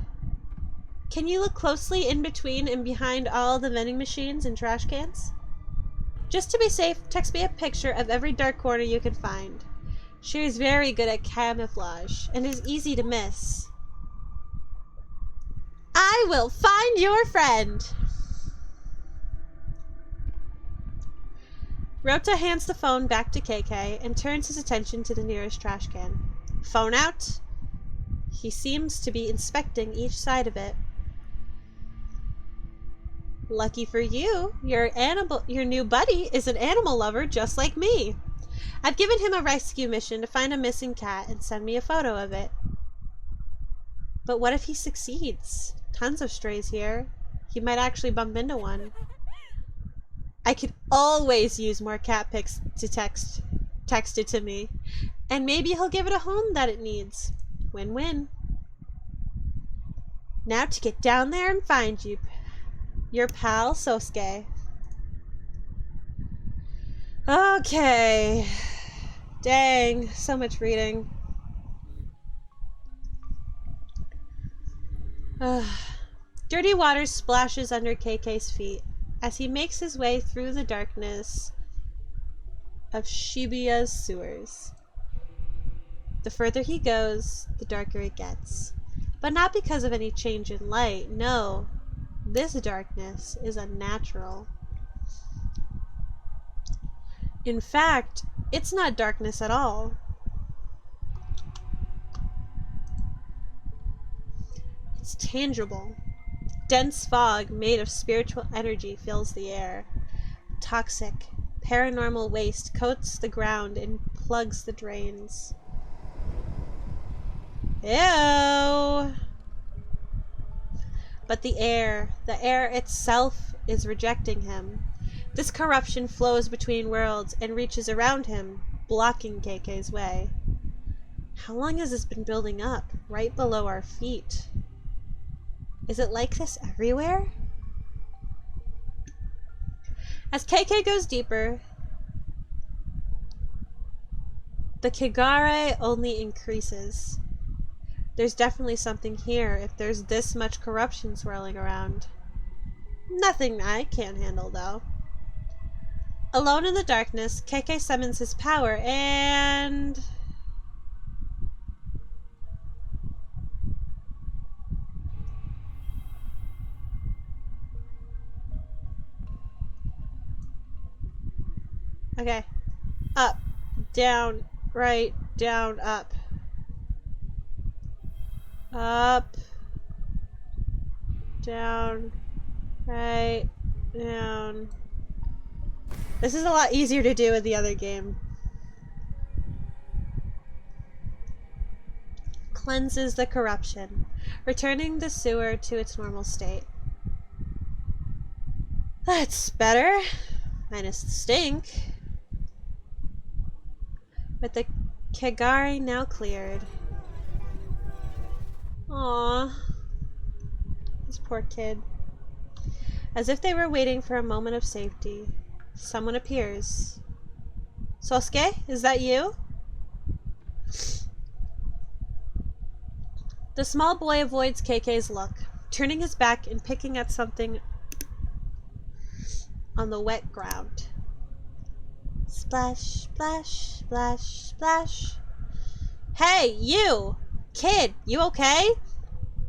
Can you look closely in between and behind all the vending machines and trash cans? Just to be safe, text me a picture of every dark corner you can find. She is very good at camouflage and is easy to miss. I will find your friend! Ryota hands the phone back to KK and turns his attention to the nearest trash can. Phone out? He seems to be inspecting each side of it. Lucky for you, your new buddy is an animal lover just like me. I've given him a rescue mission to find a missing cat and send me a photo of it. But what if he succeeds? Tons of strays here. He might actually bump into one. I could always use more cat pics to text it to me. And maybe he'll give it a home that it needs. Win-win. Now to get down there and find you. Your pal, Sosuke. Okay. Dang, so much reading. Dirty water splashes under KK's feet as he makes his way through the darkness of Shibuya's sewers. The further he goes, the darker it gets. But not because of any change in light, no. This darkness is unnatural. In fact, it's not darkness at all. It's tangible. Dense fog made of spiritual energy fills the air. Toxic, paranormal waste coats the ground and plugs the drains. Ew! But the air itself is rejecting him. This corruption flows between worlds and reaches around him, blocking KK's way. How long has this been building up, right below our feet? Is it like this everywhere? As KK goes deeper, the Kigare only increases. There's definitely something here if there's this much corruption swirling around. Nothing I can't handle, though. Alone in the darkness, KK summons his power and... Okay. Up, down, right, down, up. Up, down, right, down. This is a lot easier to do with the other game. Cleanses the corruption, returning the sewer to its normal state. That's better. Minus the stink. With the Kagari now cleared. Aww. This poor kid. As if they were waiting for a moment of safety, someone appears. Sosuke, is that you? The small boy avoids KK's look, turning his back and picking at something on the wet ground. Splash, splash, splash, splash. Hey, you! Kid, you okay?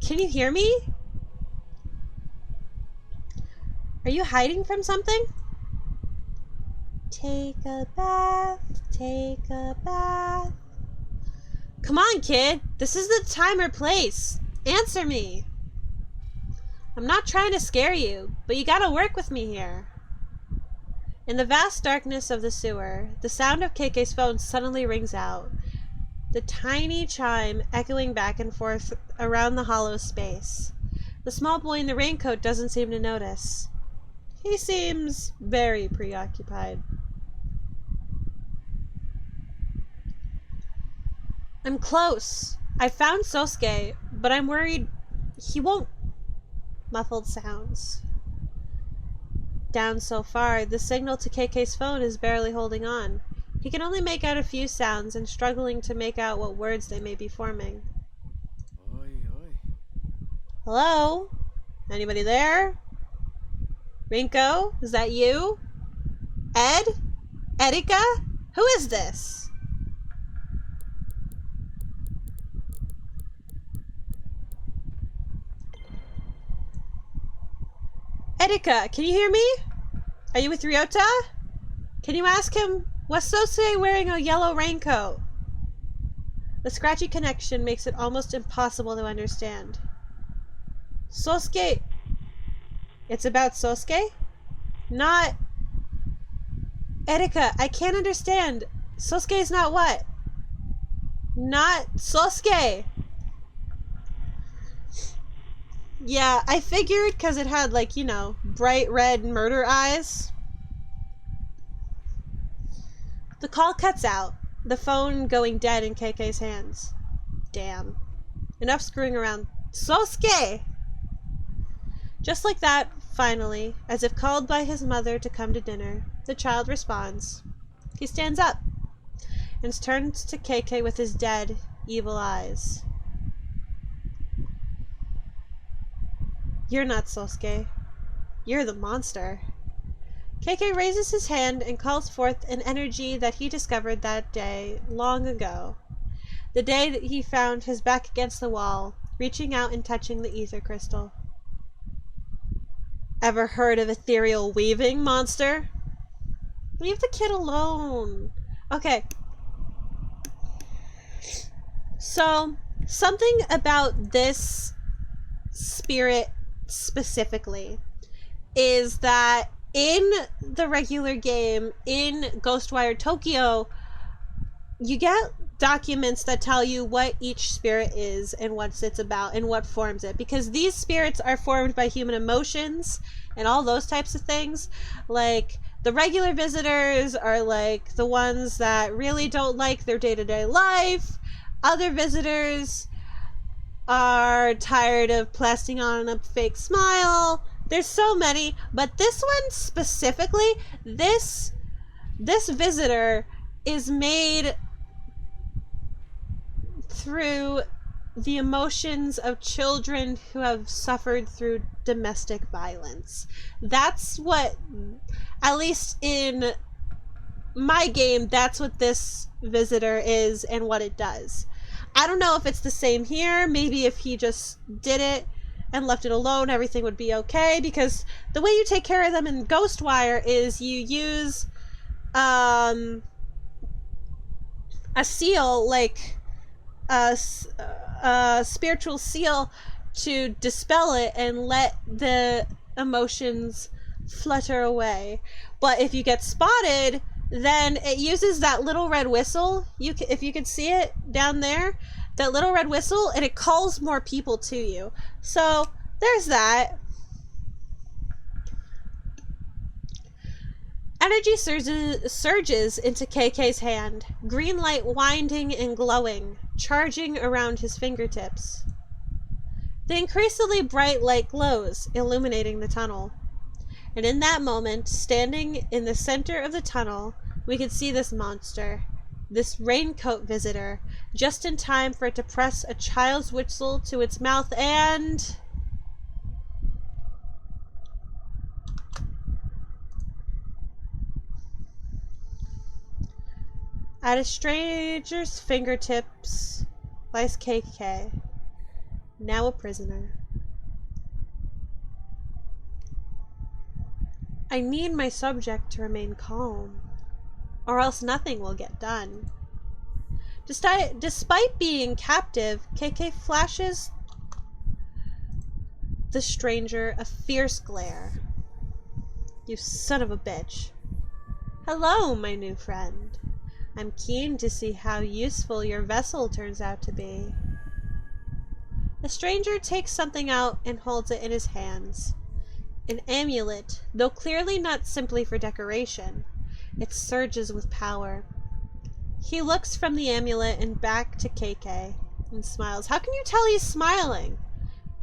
Can you hear me? Are you hiding from something? Take a bath, take a bath. Come on, kid. This is the time or place. Answer me. I'm not trying to scare you, but you gotta work with me here. In the vast darkness of the sewer, the sound of KK's phone suddenly rings out. The tiny chime echoing back and forth around the hollow space. The small boy in the raincoat doesn't seem to notice. He seems very preoccupied. I'm close. I found Sosuke, but I'm worried he won't. Muffled sounds. Down so far, the signal to KK's phone is barely holding on. He can only make out a few sounds and struggling to make out what words they may be forming. Oi, oi. Hello? Anybody there? Rinko? Is that you? Ed? Erika? Who is this? Erika, can you hear me? Are you with Ryota? Can you ask him? Was Sosuke wearing a yellow raincoat? The scratchy connection makes it almost impossible to understand. Sosuke. It's about Sosuke? Not... Erika, I can't understand. Sosuke is not what? Not Sosuke. Yeah, I figured because it had, like, you know, bright red murder eyes. The call cuts out, the phone going dead in KK's hands. Damn. Enough screwing around. Sosuke! Just like that, finally, as if called by his mother to come to dinner, the child responds. He stands up and turns to KK with his dead, evil eyes. You're not Sosuke. You're the monster. KK raises his hand and calls forth an energy that he discovered that day, long ago. The day that he found his back against the wall, reaching out and touching the ether crystal. Ever heard of ethereal weaving, monster? Leave the kid alone. Okay. So, something about this spirit specifically is that in the regular game, in Ghostwire Tokyo, you get documents that tell you what each spirit is and what it's about and what forms it, because these spirits are formed by human emotions and all those types of things. Like, the regular visitors are like the ones that really don't like their day-to-day life. Other visitors are tired of plastering on a fake smile. There's so many, but this one specifically, this visitor is made through the emotions of children who have suffered through domestic violence. That's what, at least in my game, that's what this visitor is and what it does. I don't know if it's the same here. Maybe if he just did it and left it alone, everything would be okay, because the way you take care of them in Ghostwire is you use a seal, like a spiritual seal, to dispel it and let the emotions flutter away. But if you get spotted, then it uses that little red whistle. If you can see it down there, that little red whistle, and it calls more people to you. So there's that. Energy surges into KK's hand, green light winding and glowing, charging around his fingertips. The increasingly bright light glows, illuminating the tunnel. And in that moment, standing in the center of the tunnel, we could see this monster, this raincoat visitor, just in time for it to press a child's whistle to its mouth and... At a stranger's fingertips lies KK, now a prisoner. I need my subject to remain calm, or else nothing will get done. Despite being captive, KK flashes the stranger a fierce glare. You son of a bitch. Hello, my new friend. I'm keen to see how useful your vessel turns out to be. The stranger takes something out and holds it in his hands. An amulet, though clearly not simply for decoration. It surges with power. He looks from the amulet and back to KK and smiles. How can you tell he's smiling?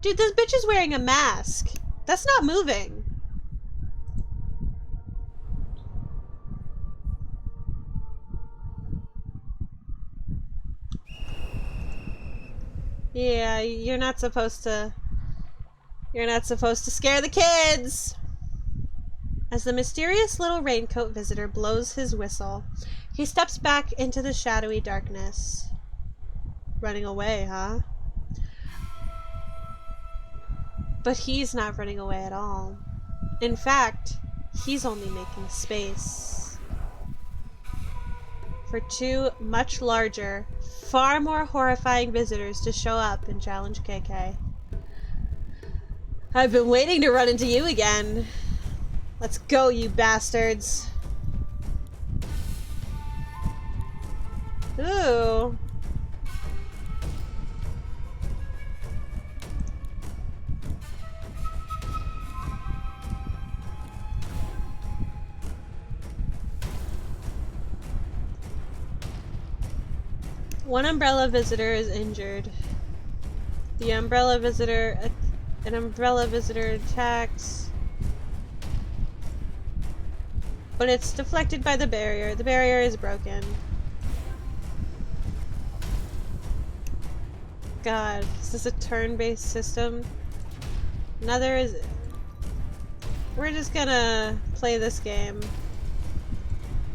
Dude, this bitch is wearing a mask. That's not moving. Yeah, you're not supposed to scare the kids. As the mysterious little raincoat visitor blows his whistle, he steps back into the shadowy darkness. Running away, huh? But he's not running away at all. In fact, he's only making space. for two much larger, far more horrifying visitors to show up and challenge KK. I've been waiting to run into you again. Let's go, you bastards. Ooh. One umbrella visitor is injured. The umbrella visitor, an umbrella visitor attacks, but it's deflected by the barrier. The barrier is broken. God, is this a turn-based system? Another is... We're just gonna play this game.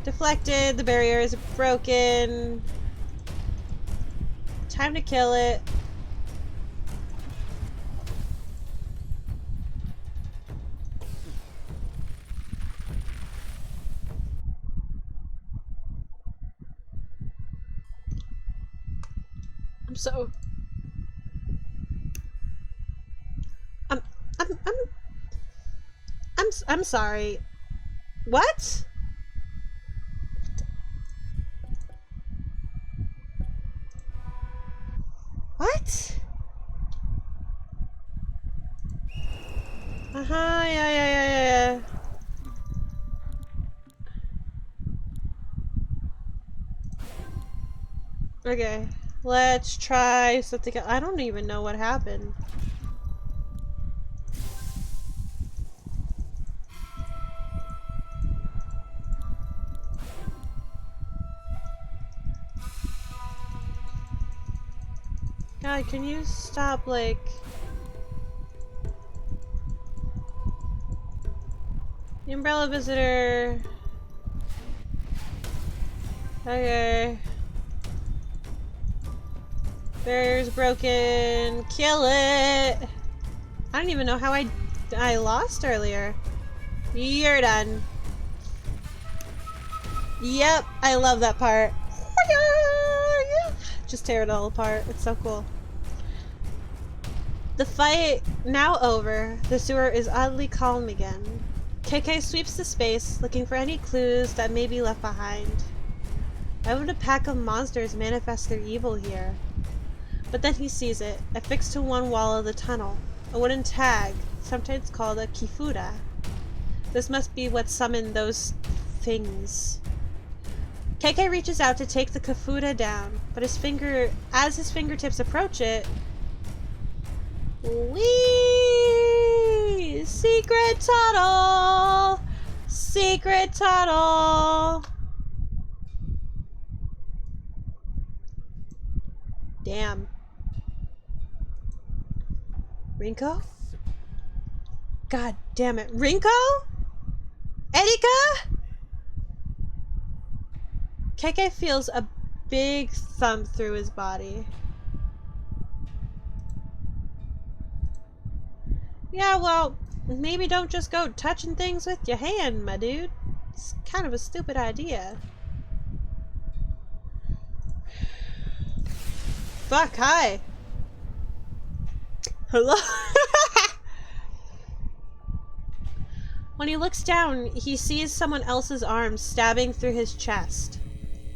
Deflected, the barrier is broken. Time to kill it. I'm sorry. What? What? Yeah. Okay, let's try something. I don't even know what happened. God, can you stop, like... The umbrella visitor... Okay. Barrier's broken. Kill it! I don't even know how I lost earlier. You're done. Yep, I love that part. Just tear it all apart. It's so cool. The fight now over, the sewer is oddly calm again. KK sweeps the space, looking for any clues that may be left behind. Why would a pack of monsters manifest their evil here? But then he sees it, affixed to one wall of the tunnel. A wooden tag, sometimes called a kifuda. This must be what summoned those things. KK reaches out to take the kifuda down, but as his fingertips approach it... Whee! Secret tunnel! Secret tunnel! Damn. Rinko? God damn it. Rinko? Erika? KK feels a big thump through his body. Yeah, well, maybe don't just go touching things with your hand, my dude. It's kind of a stupid idea. Fuck, hi. Hello? When he looks down, he sees someone else's arm stabbing through his chest.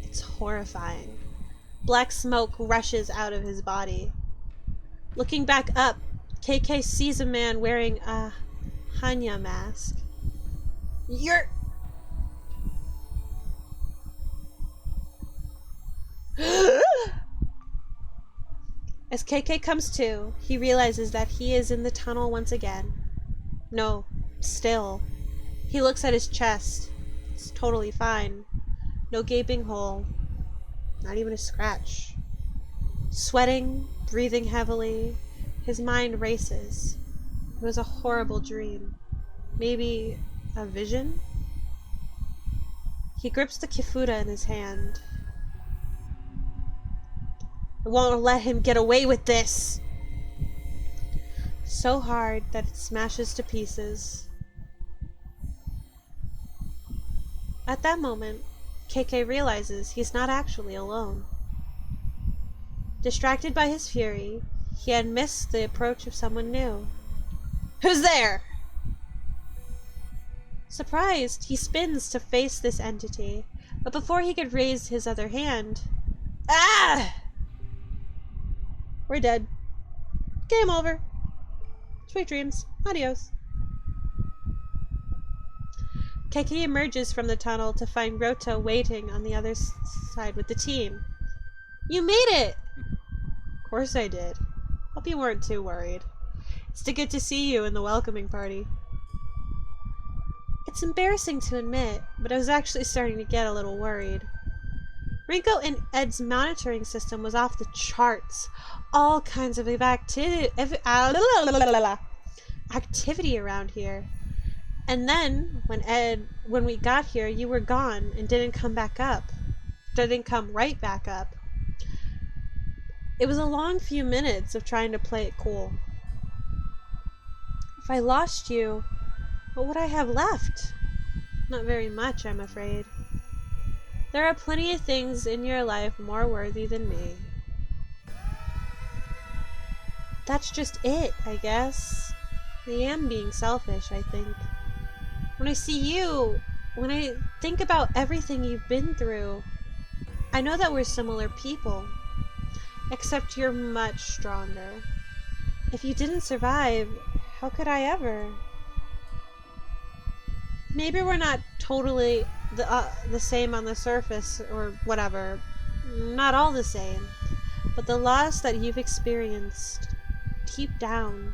It's horrifying. Black smoke rushes out of his body. Looking back up, KK sees a man wearing a Hanya mask. You're... As KK comes to, he realizes that he is in the tunnel once again. No, still. He looks at his chest. It's totally fine. No gaping hole. Not even a scratch. Sweating, breathing heavily, his mind races. It was a horrible dream. Maybe a vision? He grips the kifuda in his hand. I won't let him get away with this! So hard that it smashes to pieces. At that moment, KK realizes he's not actually alone. Distracted by his fury, he had missed the approach of someone new. Who's there? Surprised, he spins to face this entity, but before he could raise his other hand... Ah! We're dead. Game over. Sweet dreams. Adios. KK emerges from the tunnel to find Ryota waiting on the other side with the team. You made it! Of course I did. Hope you weren't too worried. It's too good to see you in the welcoming party. It's embarrassing to admit, but I was actually starting to get a little worried. Rinko and Ed's monitoring system was off the charts. All kinds of activity around here. And then, when we got here, you were gone and didn't come right back up. It was a long few minutes of trying to play it cool. If I lost you, what would I have left? Not very much, I'm afraid. There are plenty of things in your life more worthy than me. That's just it, I guess. I am being selfish, I think. When I see you, when I think about everything you've been through, I know that we're similar people. Except you're much stronger. If you didn't survive, how could I ever? Maybe we're not totally the same on the surface or whatever. Not all the same. But the loss that you've experienced, deep down,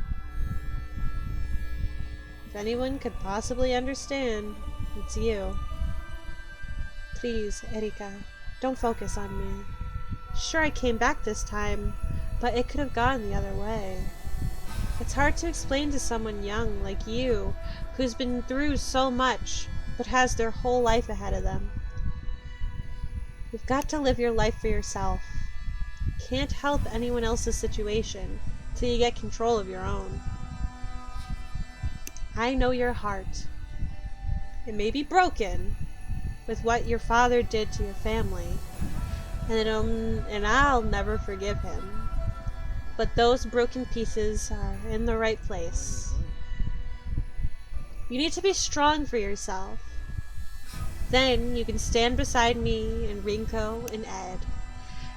if anyone could possibly understand, it's you. Please, Erika, don't focus on me. Sure, I came back this time, but it could have gone the other way. It's hard to explain to someone young like you, who's been through so much, but has their whole life ahead of them. You've got to live your life for yourself. Can't help anyone else's situation till you get control of your own. I know your heart. It may be broken with what your father did to your family, and I'll never forgive him. But those broken pieces are in the right place. You need to be strong for yourself. Then you can stand beside me and Rinko and Ed,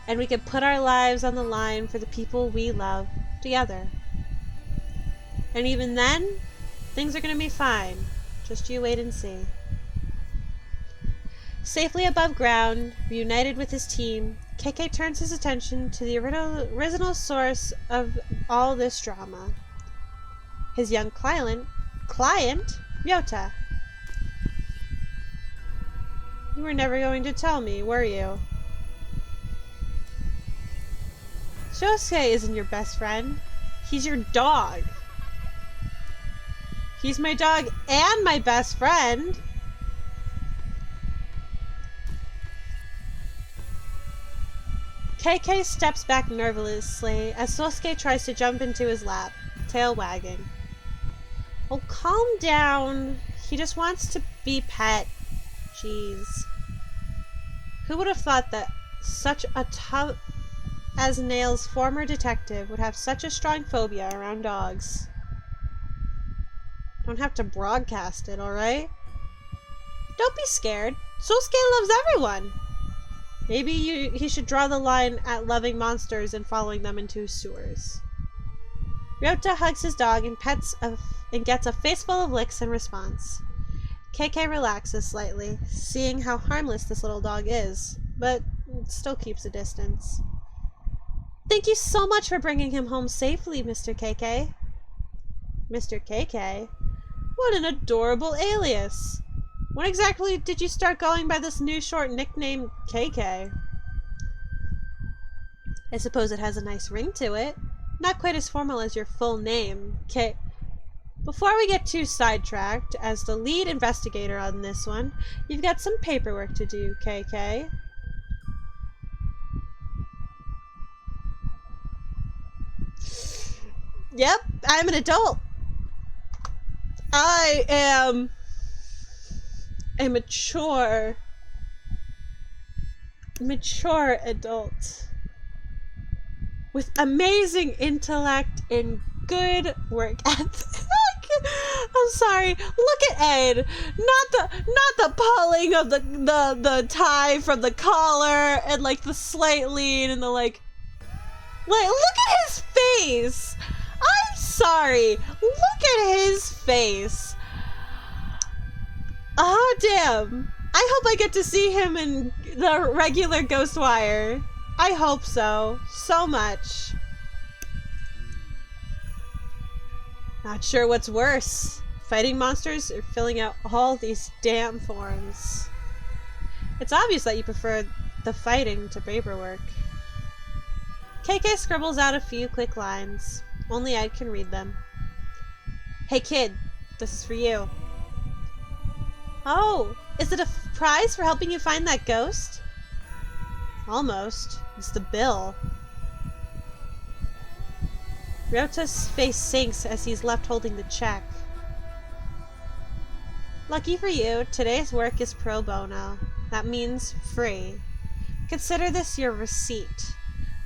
and we can put our lives on the line for the people we love together. And even then, things are going to be fine. Just you wait and see. Safely above ground, reunited with his team, KK turns his attention to the original source of all this drama. His young client, Ryota. You were never going to tell me, were you? Shosuke isn't your best friend. He's your dog. He's my dog and my best friend. KK steps back nervously as Sosuke tries to jump into his lap, tail wagging. Oh, calm down. He just wants to be pet. Jeez. Who would have thought that such a tough as nails former detective would have such a strong phobia around dogs? Don't have to broadcast it, alright? Don't be scared. Sosuke loves everyone. Maybe he should draw the line at loving monsters and following them into sewers. Ryota hugs his dog and gets a face full of licks in response. KK relaxes slightly, seeing how harmless this little dog is, but still keeps a distance. Thank you so much for bringing him home safely, Mr. KK. Mr. KK? What an adorable alias! When exactly did you start going by this new short nickname, KK? I suppose it has a nice ring to it. Not quite as formal as your full name, K. Before we get too sidetracked, as the lead investigator on this one, you've got some paperwork to do, KK. Yep, I'm an adult. I am a mature mature adult with amazing intellect and good work ethic. I'm sorry. Look at Ed. Not the pulling of the tie from the collar and like the slight lean and the like look at his face. I'm sorry. Look at his face. Oh damn. I hope I get to see him in the regular Ghostwire. I hope so. So much. Not sure what's worse. Fighting monsters or filling out all these damn forms. It's obvious that you prefer the fighting to paperwork. KK scribbles out a few quick lines. Only I can read them. Hey kid, this is for you. Oh, is it a prize for helping you find that ghost? Almost. It's the bill. Ryota's face sinks as he's left holding the check. Lucky for you, today's work is pro bono. That means free. Consider this your receipt.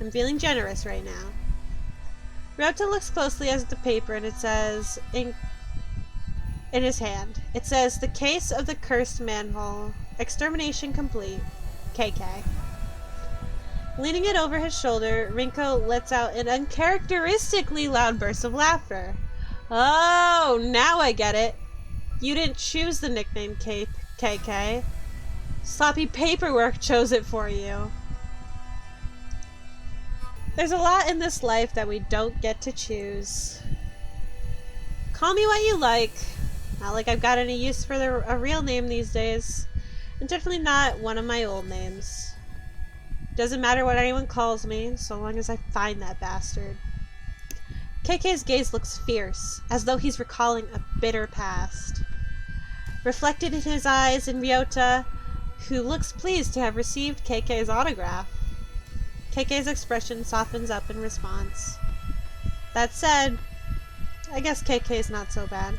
I'm feeling generous right now. Ryota looks closely at the paper and it says, in his hand, it says, the case of the cursed manhole. Extermination complete. KK. Leaning it over his shoulder, Rinko lets out an uncharacteristically loud burst of laughter. Oh, now I get it. You didn't choose the nickname KK. Sloppy paperwork chose it for you. There's a lot in this life that we don't get to choose. Call me what you like. Not like I've got any use for a real name these days. And definitely not one of my old names. Doesn't matter what anyone calls me, so long as I find that bastard. KK's gaze looks fierce, as though he's recalling a bitter past. Reflected in his eyes in Ryota, who looks pleased to have received KK's autograph. KK's expression softens up in response. That said, I guess KK's not so bad.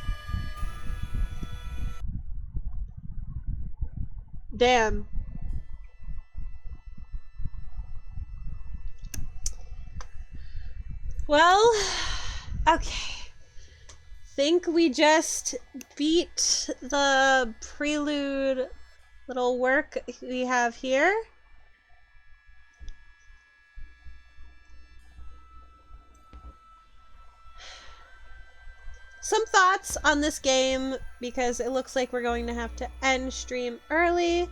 Damn. Well, okay. Think we just beat the Prelude little work we have here. Some thoughts on this game, because it looks like we're going to have to end stream early.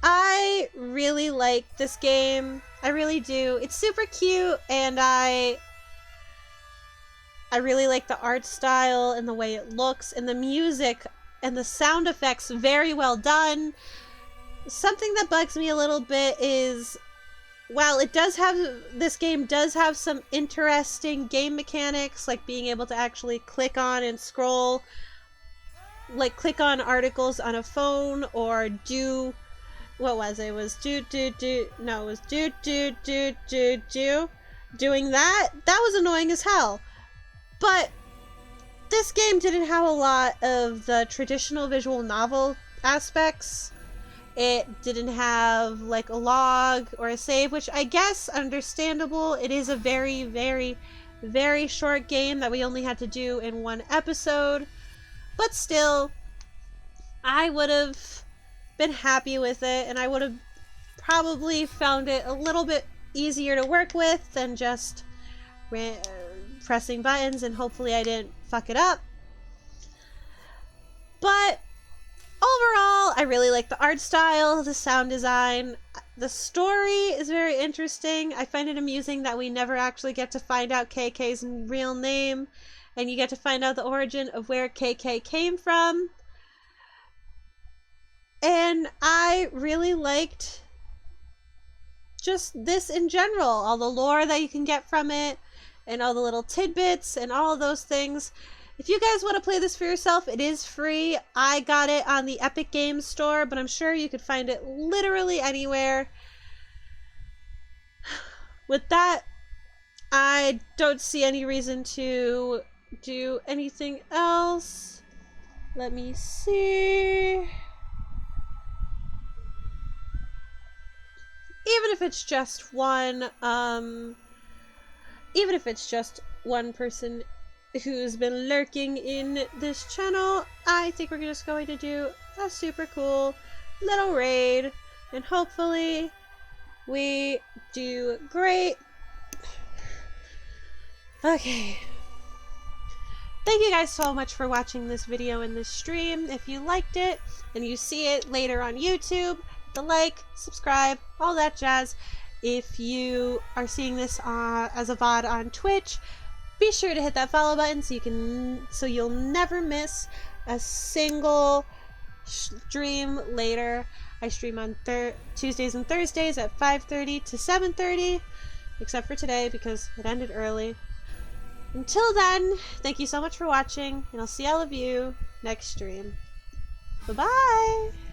I really like this game. I really do. It's super cute, and I really like the art style and the way it looks, and the music and the sound effects, very well done. Something that bugs me a little bit is, while this game does have some interesting game mechanics, like being able to actually click on and scroll, like click on articles on a phone, or do, what was it? It was doing that. That was annoying as hell. But this game didn't have a lot of the traditional visual novel aspects. It didn't have like a log or a save, which I guess understandable. It is a very, very, very short game that we only had to do in one episode. But still, I would have been happy with it, and I would have probably found it a little bit easier to work with than just pressing buttons, and hopefully I didn't fuck it up. But overall, I really like the art style, the sound design. The story is very interesting. I find it amusing that we never actually get to find out KK's real name, and you get to find out the origin of where KK came from. And I really liked just this in general, all the lore that you can get from it, and all the little tidbits and all of those things. If you guys want to play this for yourself, it is free. I got it on the Epic Games Store, but I'm sure you could find it literally anywhere. With that, I don't see any reason to do anything else. Let me see. even if it's just one, even if it's just one person who's been lurking in this channel, I think we're just going to do a super cool little raid, and hopefully we do great. Okay. Thank you guys so much for watching this video and this stream. If you liked it and you see it later on YouTube, the like, subscribe, all that jazz. If you are seeing this as a VOD on Twitch, be sure to hit that follow button so you'll never miss a single stream later. I stream on Tuesdays and Thursdays at 5:30 to 7:30, except for today because it ended early. Until then, thank you so much for watching, and I'll see all of you next stream. Bye-bye!